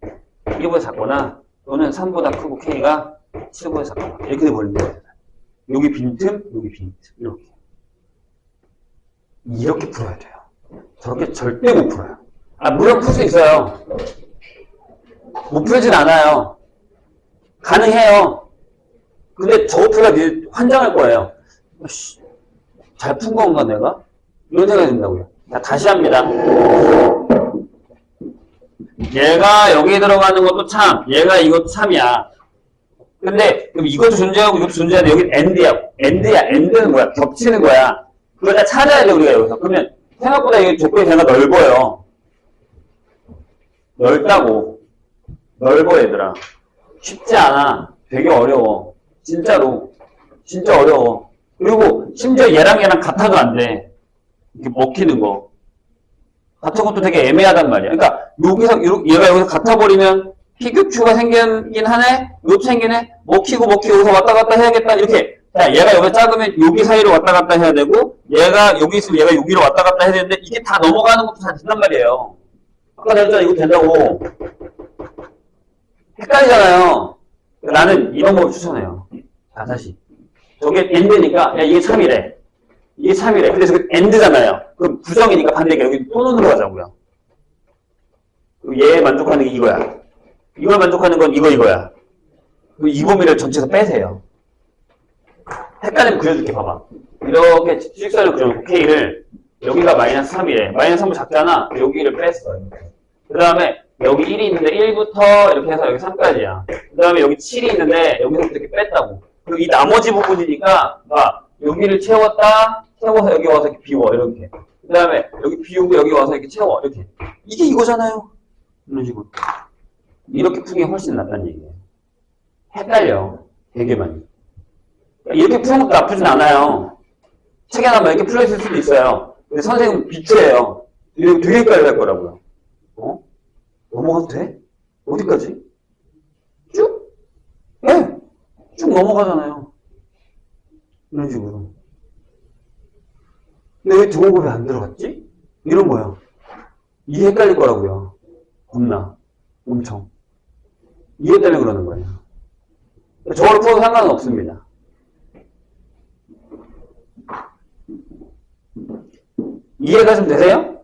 1보다 작거나 또는 3보다 크고 K가 7보다 작거나 이렇게 돼버리는 거예요. 여기 빈틈, 여기 빈틈 이렇게 풀어야 돼요. 저렇게 절대 못 풀어요. 아, 물론 풀 수 있어요. 못 풀진 않아요. 가능해요. 근데 저거 풀다 환장할 거예요. 잘 푼 건가 내가? 이런 생각이 든다고요. 자, 다시 합니다. 얘가 여기 들어가는 것도 참, 얘가 이것도 참이야. 근데 그럼 이것도 존재하고 이것도 존재하는데 여기 엔드는 뭐야? 겹치는 거야. 그걸 다 찾아야 돼 우리가 여기서. 그러면 생각보다 이 조건이 제가 넓어요. 넓다고. 넓어 얘들아. 쉽지 않아. 되게 어려워. 진짜로. 진짜 어려워. 그리고 심지어 얘랑 같아도 안 돼. 이렇게 먹히는 거. 같은 것도 되게 애매하단 말이야. 그러니까 여기서 얘가 여기서 같아버리면 P격추가 생기긴 하네? 이것도 생기네? 먹히고 여기서 왔다 갔다 해야겠다. 이렇게. 자, 얘가 여기 작으면 여기 사이로 왔다 갔다 해야 되고 얘가 여기 있으면 얘가 여기로 왔다 갔다 해야 되는데 이게 다 넘어가는 것도 다 된단 말이에요. 아까 내가 했잖아. 이거 된다고. 헷갈리잖아요. 나는 이 방법을 추천해요. 자, 다시. 저게 엔드니까, 야, 이게 참이래. 이게 참이래. 근데 저게 엔드잖아요. 그럼 부정이니까 반대니까 여기 또 넣는 거자고요. 얘 만족하는 게 이거야. 이걸 만족하는 건 이거야. 그리고 이 범위를 전체에서 빼세요. 헷갈리면 그려줄게, 봐봐. 이렇게 수직선을 그려놓고 K를, 여기가 마이너스 3이래. 마이너스 3은 작잖아. 여기를 뺐어. 그 다음에 여기 1이 있는데 1부터 이렇게 해서 여기 3까지야. 그 다음에 여기 7이 있는데 여기서부터 이렇게 뺐다고. 그리고 이 나머지 부분이니까 여기를 채워서 여기 와서 이렇게 비워. 이렇게. 그 다음에 여기 비우고 여기 와서 이렇게 채워. 이렇게. 이게 이거잖아요. 이런 식으로. 이렇게 푸는 게 훨씬 낫다는 얘기예요. 헷갈려. 되게 많이. 이렇게 푸는 것도 나쁘진 않아요. 책에 나면 이렇게 풀려 있을 수도 있어요. 근데 선생님은 비트예요. 이렇게 되게 헷갈릴 거라고요. 넘어가도 돼? 어디까지? 쭉? 네! 쭉 넘어가잖아요. 이런 식으로. 근데 왜 등호흡이 안 들어갔지? 이런 거야. 이게 헷갈릴 거라고요. 겁나. 엄청. 이해 때문에 그러는 거예요. 저걸 풀어도 상관은 없습니다. 이해가 좀 되세요?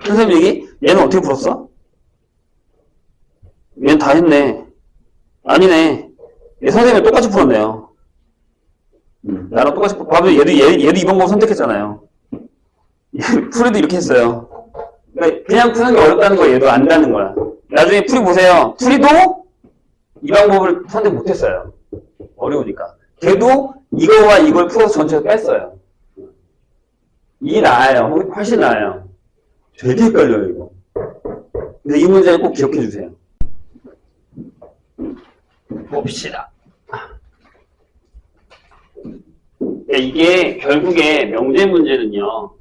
선생님 얘기? 얘는 어떻게 풀었어? 얘는 다 했네. 아니네. 얘 선생님이 똑같이 풀었네요. 나랑 똑같이 봐도 얘도 이 방법 선택했잖아요. 풀이도 이렇게 했어요. 그러니까 그냥 푸는 게 어렵다는 거 얘도 안다는 거야. 나중에 풀이 보세요. 풀이도 이 방법을 선택 못했어요. 어려우니까. 걔도 이거와 이걸 풀어서 전체를 뺐어요. 이게 나아요. 훨씬 나아요. 되게 헷갈려요, 이거. 근데 이 문제는 꼭 기억해 주세요. 봅시다. 이게 결국에 명제 문제는요,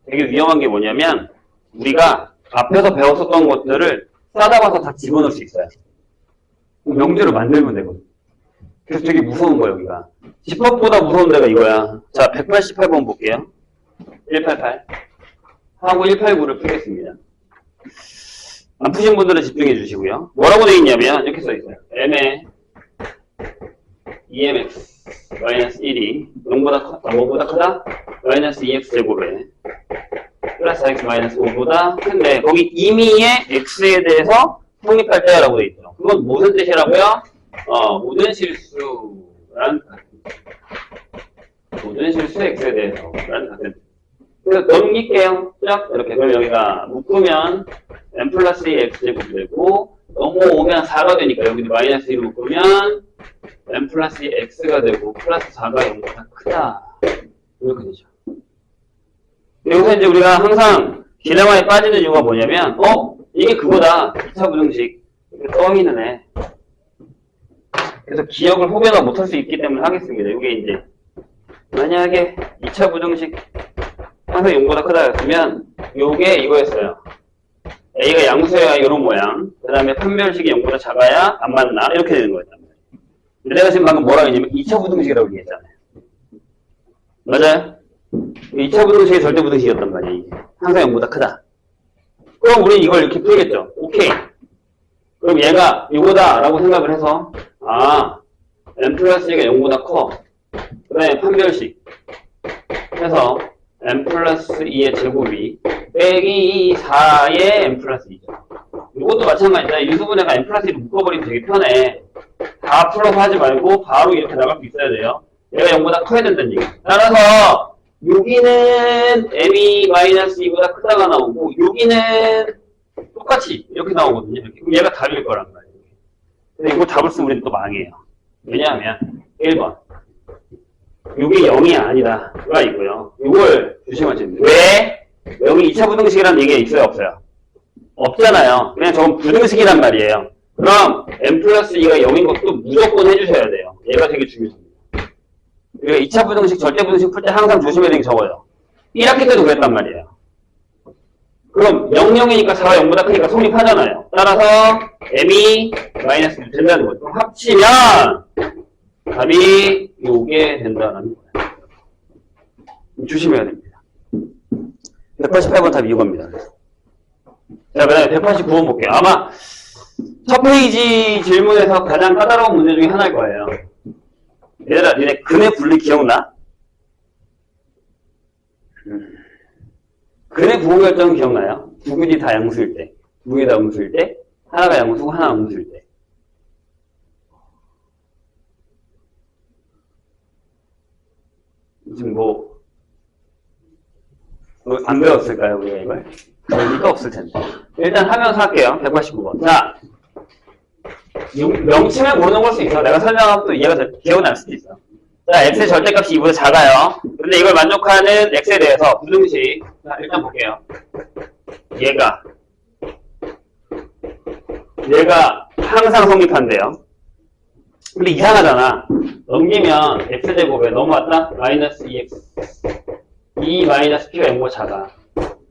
되게 위험한 게 뭐냐면, 우리가 앞에서 배웠었던 것들을 싸다 봐서 다 집어넣을 수 있어요. 명제로 만들면 되거든. 그래서 되게 무서운 거예요, 여기가. 집합보다 무서운 데가 이거야. 자, 188번 볼게요. 188. 하고 189를 풀겠습니다. 안 푸신 분들은 집중해 주시고요. 뭐라고 되어 있냐면, 이렇게 써 있어요. m에 EMX 마이너스 1이 0보다 크다? 마이너스 2x 제곱에 플러스 4x 마이너스 5보다 큰데 거기 임의의 x에 대해서 성립할 때라고 되어 있죠. 그건 무슨 뜻이라고요? 모든 실수라는 모든 실수의 x에 대해서라는 같은 뜻. 그래서 넘길게요. 쫙 이렇게. 그럼 여기가 묶으면 m 플러스 2x 제곱 되고 넘어오면 4가 되니까 여기도 마이너스 1 묶으면 m 플러스 2x가 되고 플러스 4가 0보다 크다. 이렇게 되죠. 여기서 이제 우리가 항상 딜레마에 빠지는 이유가 뭐냐면 이게 그거다. 2차 부등식 이렇게 떠있는 애. 그래서 기억을 후배가 못할 수 있기 때문에 하겠습니다. 이게 이제 만약에 2차 부등식 항상 0보다 크다였으면 요게 이거였어요. A가 양수여야 이런 모양. 그 다음에 판별식이 0보다 작아야 안 맞나? 이렇게 되는 거였단 말이에요. 근데 내가 지금 방금 뭐라고 했냐면 2차 부등식이라고 얘기했잖아요. 맞아요? 2차 부등식이 절대 부등식이었단 말이에요. 이게. 항상 0보다 크다. 그럼 우리 이걸 이렇게 풀겠죠. 오케이. 그럼 얘가 이거다 라고 생각을 해서 m 플러스 2가 0보다 커. 그 다음에 판별식 해서 m 플러스 2의 제곱이 빼기 4의 m 플러스 2죠. 이것도 마찬가지다. 유수분해가 m 플러스 2를 묶어버리면 되게 편해. 다 풀어서 하지 말고 바로 이렇게 나갈 수 있어야 돼요. 얘가 0보다 커야 된다는 얘기. 따라서 여기는 m이 마이너스 2보다 크다가 나오고 여기는 똑같이 이렇게 나오거든요. 이렇게. 그럼 얘가 답일 거란 말이에요. 근데 이거 답을 쓰면 우리는 또 망해요. 왜냐하면 1번 이게 0이 아니다가 있고요. 이걸 조심하셔야 돼요. 왜? 여기 2차 부등식이라는 얘기가 있어요? 없어요? 없잖아요. 그냥 저건 부등식이란 말이에요. 그럼 m 플러스 2가 0인 것도 무조건 해주셔야 돼요. 얘가 되게 중요합니다. 그리고 2차 부등식, 절대 부등식 풀 때 항상 조심해야 되는 게 적어요. 1학기 때도 그랬단 말이에요. 그럼 0, 0이니까 4가 0보다 크니까 성립하잖아요. 따라서 m이 마이너스 6 된다는 거죠. 그럼 합치면 답이 요게 된다는 거예요. 조심해야 됩니다. 188번 답이 이겁니다. 자, 그 다음에 189번 볼게요. 아마 첫 페이지 질문에서 가장 까다로운 문제 중에 하나일 거예요. 얘들아, 니네 근의 분리 기억나? 근의 부호결정 기억나요? 두 군이 다 양수일 때, 두 군이 다 음수일 때, 하나가 양수고 하나가 음수일 때. 지금 안 배웠을까요, 우리가 이걸? 의미가 없을 텐데. 일단 하면서 할게요. 189번. 자, 명칭을 모르는 걸 수 있어. 내가 설명하면 또 이해가 기억이 날 수도 있어. 자, x의 절대값이 2보다 작아요. 근데 이걸 만족하는 x에 대해서 부등식. 자, 일단 볼게요. 얘가 항상 성립한대요. 근데 이상하잖아. 넘기면 x제곱에 넘어왔다? 마이너스 2x. 2 마이너스 p가 0보다 작아.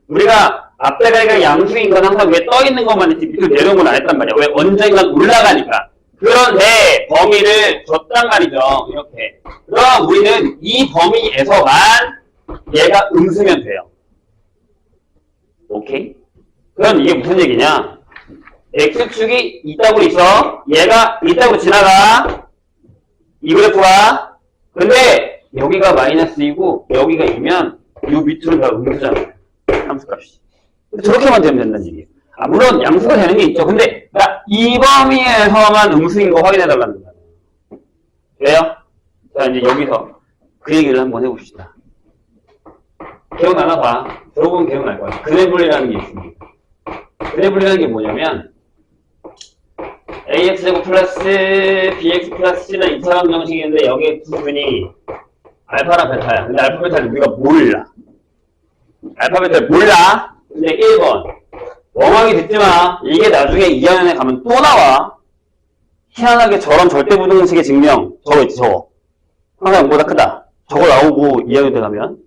우리가 앞에가 양수인 건 항상 위에 떠있는 것만 했지 밑으로 내려온 건 안 했단 말이야. 왜? 언젠간 올라가니까. 그런데 범위를 줬단 말이죠. 이렇게. 그럼 우리는 이 범위에서만 얘가 음수면 돼요. 오케이? 그럼 이게 무슨 얘기냐? x축이 이따구로 있어. 얘가 이따구로 지나가. 이 그래프가. 근데 여기가 마이너스 2고 여기가 2면 요 밑으로 다 음수잖아요. 함수값이. 저렇게만 되면 된다는 얘기예요. 물론 양수가 되는 게 있죠. 근데 이 범위에서만 음수인 거 확인해달라는 거예요. 왜요? 자, 이제 여기서 그 얘기를 한번 해봅시다. 기억나나 봐. 들어보면 기억날 거야. 근의 분리라는 게 있습니다. 근해 분리라는 게 뭐냐면 ax제곱 플러스 bx 플러스 c는 2차원 정식인데 여기에 부분이 알파랑 베타야. 근데 알파 베타를 우리가 몰라. 알파 베타를 몰라. 근데 1번 멍하게 듣지 마. 이게 나중에 2학년에 가면 또 나와. 희한하게 저런 절대부등식의 증명 저거 있지 저거. 항상 0보다 크다. 저거 나오고 2학년 때 가면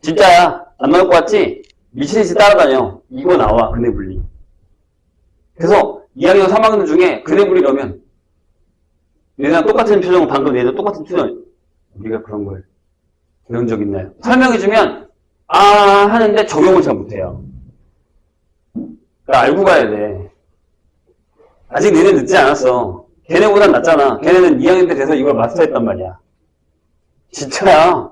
진짜야. 안 나올 것 같지? 미친듯이 따라다녀. 이거 나와 근해 분리. 그래서 2학년 3학년 중에 근해 분리 넣으면 얘네랑 똑같은 표정 방금 얘네 똑같은 표정 우리가 그런 걸 배운 적 있나요? 설명해주면 아 하는데 적용을 잘 못해요. 그러니까 알고 가야 돼. 아직 너네 늦지 않았어. 걔네보단 낫잖아. 걔네는 2학년 때 돼서 이걸 마스터했단 말이야. 진짜야.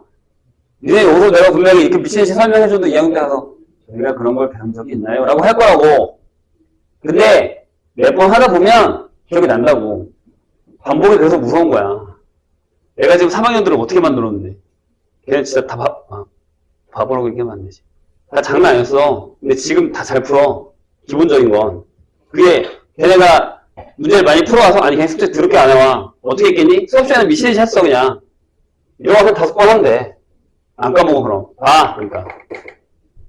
니네 여기서 내가 분명히 이렇게 미친듯이 설명해줘도 2학년 때 가서 저희가 그런 걸 배운 적이 있나요? 라고 할 거라고. 근데 몇 번 하다 보면 기억이 난다고. 반복이 그래서 무서운 거야. 내가 지금 3학년들을 어떻게 만들었는데 걔는 진짜 다 바보라고 얘기하면 안 되지. 다 장난 아니었어. 근데 지금 다 잘 풀어. 기본적인 건. 그게 걔네가 문제를 많이 풀어와서 아니 그냥 숙제 더럽게 안 해와. 어떻게 했겠니? 수업 시간에 미친듯이 했어 그냥. 이거 와서 5번 하면 돼. 안 까먹어 그럼. 그러니까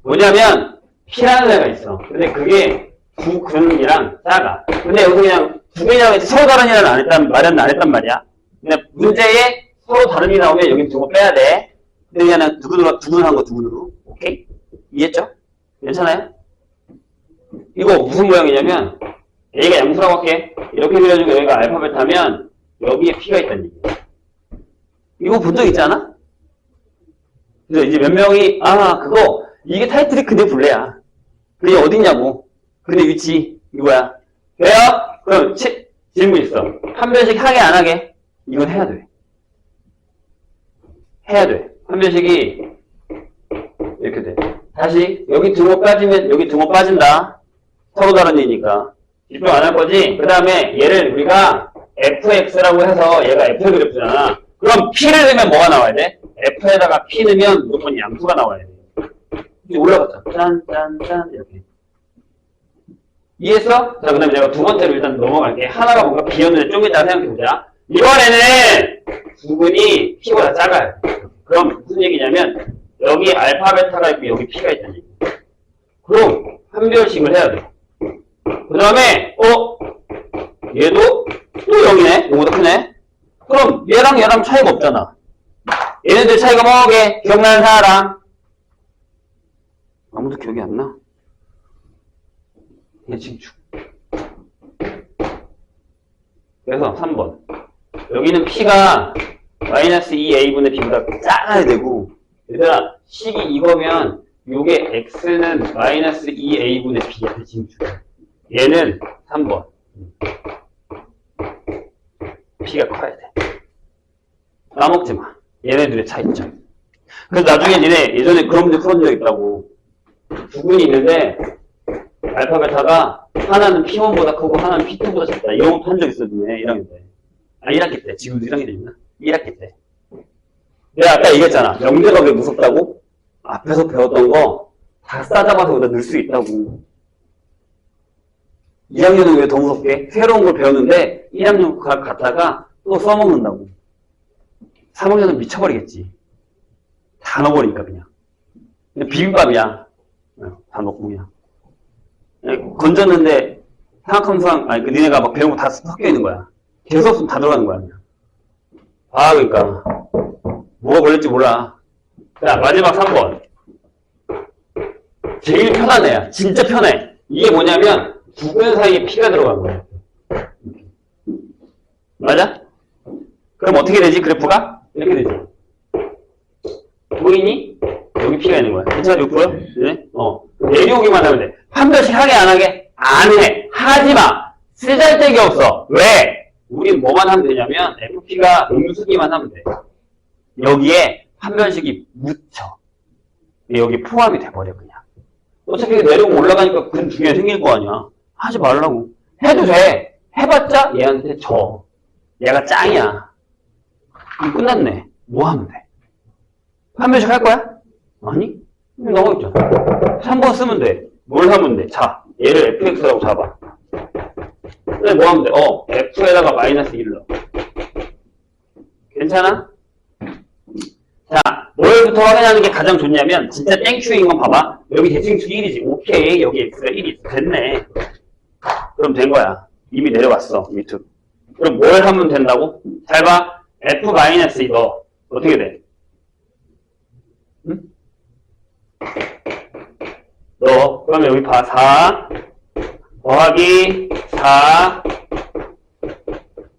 뭐냐면 P라는 애가 있어. 근데 그게 구근이랑 작아. 근데 여기서 그냥 구근이라고 했지 서로 다른 일은 말은 안 했단 말이야. 근데 문제에 서로 다른 일이 나오면 여기 두고 빼야 돼. 근데 그냥 두근으로 한 거 두근으로. 오케이? 이해했죠? 괜찮아요? 이거 무슨 모양이냐면 얘가 양수라고 할게. 이렇게 그려주고 여기가 알파벳 하면 여기에 P가 있다는 얘기야. 이거 본 적 있지 않아? 그래서 이제 몇 명이 그거 이게 타이틀이 근해 분래야. 그게 어딨냐고. 근해 위치 이거야. 돼요? 그럼 질문 있어. 한 변씩 하게 안 하게? 이건 해야 돼. 해야 돼. 한 변씩이 이렇게 돼. 다시 여기 등호 빠지면 여기 등호 빠진다. 서로 다른 얘기니까. 집중 안 할 거지? 그 다음에 얘를 우리가 fx라고 해서 얘가 f의 그래프잖아. 그럼 p를 넣으면 뭐가 나와야 돼? f에다가 p 넣으면 무조건 양수가 나와야 돼. 이제 올라갔자. 짠짠짠 이렇게. 이해했어? 자, 그 다음에 내가 두 번째로 일단 넘어갈게. 하나가 뭔가 비었는데 좀 이따 생각해보자. 이번에는 부분이 p보다 작아요. 그럼 무슨 얘기냐면 여기 알파 베타가 있고 여기 p가 있다는 얘기. 그럼 한 별씩을 해야 돼. 그 다음에 얘도 또 0이네. 이거보다 크네. 그럼 얘랑 차이가 없잖아. 얘네들 차이가 뭐게? 기억나는 사람? 아무도 기억이 안 나? 대칭축. 그래서 3번. 여기는 P가 마이너스 2A분의 B보다 작아야 되고, 얘들아, 식이 이거면 요게 X는 마이너스 2A분의 B야, 대칭축. 얘는 3번. P가 커야 돼. 까먹지 마. 얘네들의 차이점. 그래서 나중에 니네 예전에 그런 문제 풀어본 적 있다고. 부분이 있는데 알파 베타가 하나는 P1보다 크고 하나는 P2보다 작다. 이런 것도 한 적 있어, 니네 1학년 때. 1학기 때. 지금도 1학년 때 있나? 1학기 때. 내가 아까 얘기했잖아. 영재가 왜 무섭다고? 앞에서 배웠던 거 다 싸잡아서 여기다 넣을 수 있다고. 2학년은 왜 더 무섭게? 새로운 걸 배웠는데 1학년 갔다가 또 써먹는다고. 3학년은 미쳐버리겠지. 다 넣어버리니까 그냥. 비빔밥이야. 다 넣고 그냥. 건졌는데 상학함수랑 니네가 막 배운 거 다 섞여 있는 거야. 계속 없으면 다 들어가는 거야 그냥. 그러니까 뭐가 걸릴지 몰라. 자, 마지막 3번. 제일 편한 애야. 진짜 편해. 이게 뭐냐면 부근 사이에 P가 들어간 거야. 맞아? 그럼 어떻게 되지 그래프가? 이렇게 되지. 보이니? 여기 P가 있는 거야. 괜찮아? 보여? 네? 내려오기만 하면 돼. 한 별씩 하게 안 하게? 안 해. 하지 마. 쓰잘데기 없어. 왜? 우린 뭐만 하면 되냐면 FP가 음수기만 하면 돼. 여기에 한 별씩이 묻혀. 여기 포함이 돼버려 그냥. 어차피 내려오고 올라가니까 근 두 개 생길 거 아니야. 하지 말라고. 해도 돼. 해봤자 얘한테 져. 얘가 짱이야. 그럼 끝났네. 뭐 하면 돼? 한 별씩 할 거야? 아니? 나와 있잖아. 3번 쓰면 돼. 뭘 하면 돼? 자, 얘를 fx라고 잡아. 근데 뭐 하면 돼? f에다가 마이너스 1을 넣어. 괜찮아? 자, 뭘부터 확인하는 게 가장 좋냐면, 진짜 땡큐인 건 봐봐. 여기 대칭수 1이지. 오케이. 여기 x가 1이 있어. 됐네. 그럼 된 거야. 이미 내려왔어. 밑으로. 그럼 뭘 하면 된다고? 잘 봐. f-2 넣어. 어떻게 돼? 응? 넣어. 그러면 여기 봐. 4 더하기 4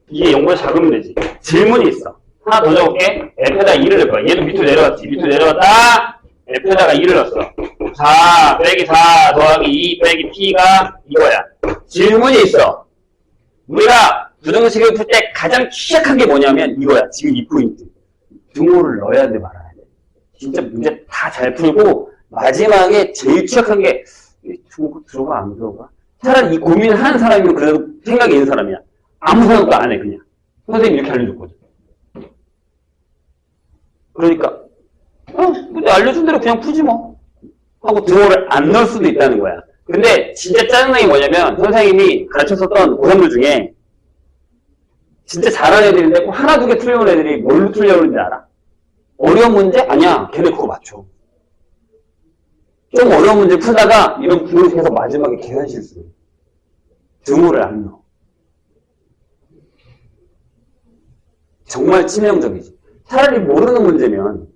이게 0보다 작으면 되지. 질문이 있어. 하나 더 적을게. f에다가 2를 넣을 거야. 얘도 밑으로 내려갔지. 밑으로 내려갔다. f에다가 2를 넣었어. 4 빼기 4 더하기 2 빼기 p가 이거야. 질문이 있어. 우리가 부등식을 풀 때 가장 취약한 게 뭐냐면 이거야. 지금 이 포인트. 등호를 넣어야 돼 말아야 돼. 진짜 문제 다 잘 풀고 마지막에 제일 취약한 게 등호가 들어가 안 들어가? 차라리 이 고민을 하는 사람이면 그래도 생각이 있는 사람이야. 아무 생각도 안 해 그냥. 선생님이 이렇게 알려줬거든. 그러니까 근데 알려준 대로 그냥 푸지 뭐 하고 등호를 안 넣을 수도 있다는 거야. 근데 진짜 짜증나는 게 뭐냐면 선생님이 가르쳤었던 고3들 중에 진짜 잘하는 애들인데 꼭 하나 두 개 틀려온 애들이 뭘로 틀려고 그러는지 알아? 어려운 문제? 아니야. 걔네 그거 맞춰. 좀 어려운 문제 풀다가 이런 부등식에서 마지막에 계산 실수. 등호를 안 넣어. 정말 치명적이지. 차라리 모르는 문제면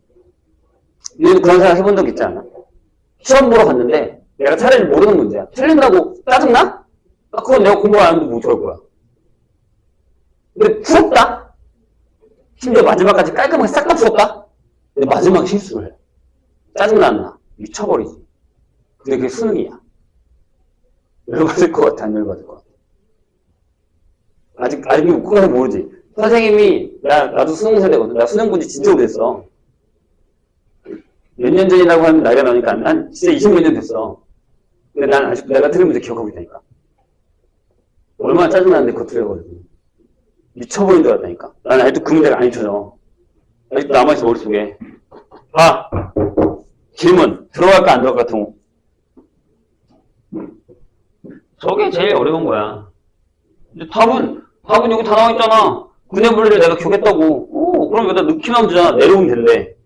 너는 그런 생각 해본 적 있지 않아? 시험 보러 갔는데 내가 차라리 모르는 문제야. 틀린다고 짜증나? 그건 내가 공부 안 하는데 못 들을 거야. 근데 풀었다? 심지어 마지막까지 깔끔하게 싹 다 풀었다? 근데 마지막에 실수를 해. 짜증나 안 나? 미쳐버리지. 근데 그게 수능이야. 열받을 것 같아, 안 열받을 것 같아. 아직 웃고 가서 모르지. 선생님이, 나도 수능 세대거든. 나 수능 본지 진짜 오래됐어. 몇 년 전이라고 하면 나이가 나니까 난 진짜 20몇 년 됐어. 근데 난 아직도 내가 틀린 문제 기억하고 있다니까. 얼마나 짜증나는데 그거 틀려가지고. 미쳐버린 줄 알았다니까. 난 아직도 그 문제가 안 잊혀져. 아직도 남아있어, 머릿속에. 봐! 질문. 들어갈까, 안 들어갈까, 등호. 저게 제일 어려운 거야. 근데 답은 여기 다 나와있잖아. 분해 분리를 내가 기억했다고. 그럼 여기다 넣기만 하면 되잖아. 내려오면 된대.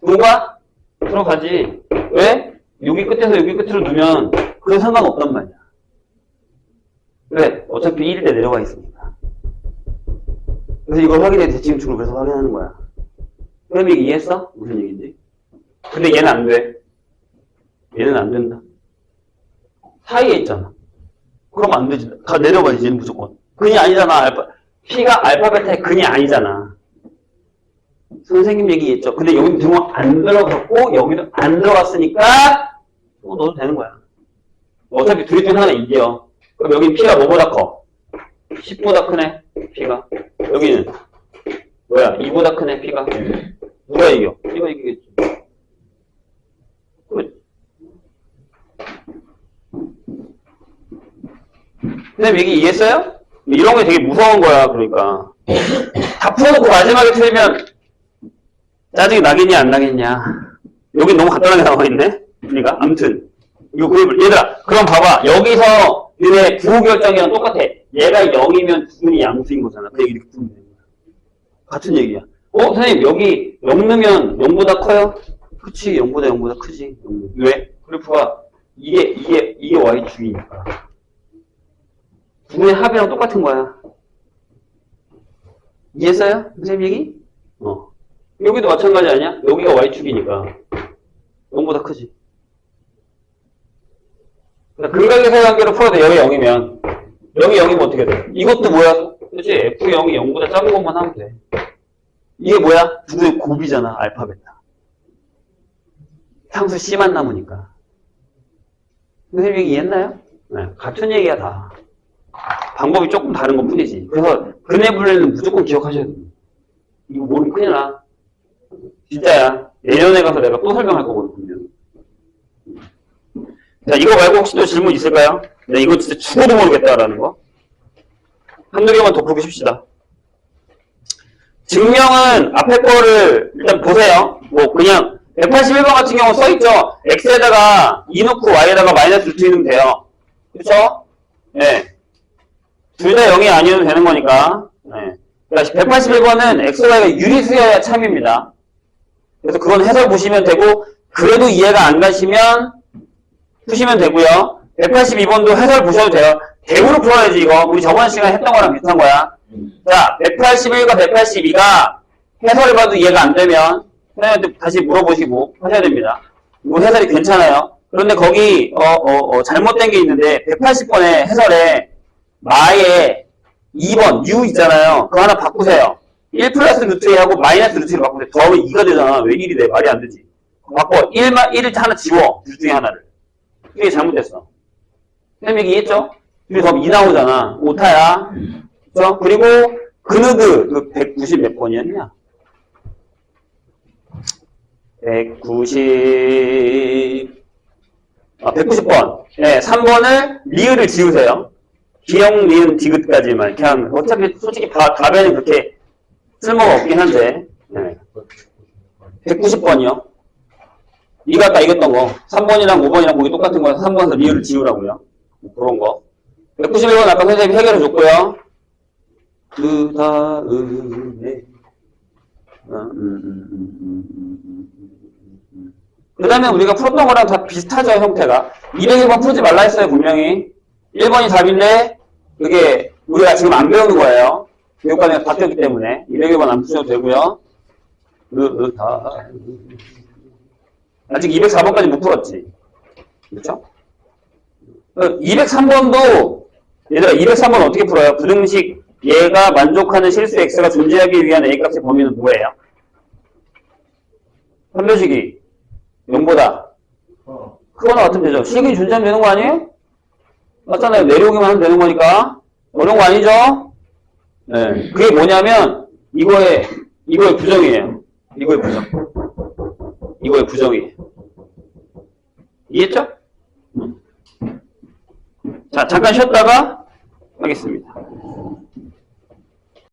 등호가 들어가지. 왜? 여기 끝에서 여기 끝으로 넣으면 그건 상관없단 말이야. 왜? 어차피 1일 때 내려가 있으니까. 그래서 이걸 확인해 대칭축을 그래서 확인하는 거야. 그럼 이게 이해했어? 무슨 얘기인지? 근데 얘는 안 돼. 얘는 안 된다. 사이에 있잖아. 그럼 안 되지. 다 내려가야지, 얘는 무조건. 근이 아니잖아. P가 알파 베타의 근이 아니잖아. 선생님 얘기했죠. 근데 여기 등호 안 들어갔고, 여기도 안 들어갔으니까, 넣어도 되는 거야. 어차피 둘이 중 하나 이겨. 그럼 여긴 P가 뭐보다 커? 10보다 크네, P가. 여기는, 뭐야, 2보다 크네, P가. 누가 이겨? P가 이기겠지. 선생님 얘기 이해했어요? 이런 게 되게 무서운 거야, 그러니까. 다 풀어놓고 마지막에 틀리면 짜증이 나겠냐, 안 나겠냐. 여기 너무 간단하게 나와있네? 우리가? 암튼. 이거 그림을, 얘들아, 그럼 봐봐. 여기서 너네 부호결정이랑 똑같아. 얘가 0이면 두 분이 양수인 거잖아. 그 얘기 이렇게 풀면 되는 거야. 같은 얘기야. 선생님, 여기 0 넣으면 0보다 커요? 그치, 0보다 크지. 왜? 그래프가, 이게 y축이니까. 두 분의 합이랑 똑같은 거야. 이해했어요? 선생님 얘기? 여기도 마찬가지 아니야? 여기가 y축이니까 0보다 크지. 그러니까 근각의 관계로 풀어도 0이 0이면 0이 0이면 어떻게 돼? 이것도 뭐야? 그치? F0이 0보다 작은 것만 하면 돼. 이게 뭐야? 둘의 곱이잖아. 알파 베타. 상수 C만 남으니까. 선생님 얘기 이해했나요? 네, 같은 얘기야 다. 방법이 조금 다른 것 뿐이지. 그래서 근해 분해는 무조건 기억하셔야 돼요. 이거 모르면 큰일 나. 진짜야. 내년에 가서 내가 또 설명할 거거든요. 자, 이거 말고 혹시 또 질문 있을까요? 네, 이거 진짜 죽어도 모르겠다라는 거. 한두 개만 더 풀어보십시다. 증명은 앞에 거를 일단 보세요. 뭐 그냥 181번 같은 경우 써있죠. x에다가 2 넣고 y에다가 마이너스 루트 2 넣으면 돼요. 그쵸? 네. 둘 다 0이 아니어도 되는 거니까. 네. 그러니까 181번은 xy가 유리수여야 참입니다. 그래서 그건 해설 보시면 되고, 그래도 이해가 안 가시면 푸시면 되고요. 182번도 해설 보셔도 돼요. 대우로 풀어야지 이거. 우리 저번 시간에 했던 거랑 비슷한 거야. 자, 181과 182가 해설을 봐도 이해가 안 되면 선생님한테 다시 물어보시고 하셔야 됩니다. 이거 해설이 괜찮아요. 그런데 거기 잘못된 게 있는데 180번의 해설에 마의 2번 U 있잖아요. 그거 하나 바꾸세요. 1 플러스 루트 2하고 마이너스 루트 2로 바꾸세요. 더하면 2가 되잖아. 왜 1이 돼? 말이 안 되지. 바꿔. 1을 하나 지워. 둘 중에 하나를. 이게 잘못됐어. 선생님 얘기 이해했죠? 그리고 더하면 2 나오잖아. 오타야. 그렇죠? 그리고 그느그 190 몇 번이었냐? 190번. 네, 3번을 리을을 지우세요. 기역, 리은, 디귿까지만. 그냥 어차피 솔직히 답에는 그렇게 쓸모가 없긴 한데. 네. 190번이요. 이거 아까 이겼던 거. 3번이랑 5번이랑 보기 똑같은 거라서 3번에서 리을을 지우라고요. 그런 거. 191번 아까 선생님이 해결해 줬고요. 그 다음에 그 다음에 우리가 풀었던 거랑 다 비슷하죠, 형태가. 201번 풀지 말라 했어요, 분명히. 1번이 답인데 그게 우리가 지금 안 배우는 거예요. 교육과정에서 바뀌었기 때문에 201번 안 푸셔도 되고요. 아직 204번까지 못 풀었지. 그렇죠? 203번도 얘들아 203번 어떻게 풀어요? 부등식 얘가 만족하는 실수 x가 존재하기 위한 a값의 범위는 뭐예요? 판별식이 0보다 크거나 같으면 되죠. 식이 존재하면 되는 거 아니에요? 맞잖아요. 내려오기만 하면 되는 거니까. 어려운 거 아니죠? 네. 그게 뭐냐면 이거의 부정이에요. 이거의 부정. 이거의 부정이에요. 이해했죠? 자, 잠깐 쉬었다가 하겠습니다.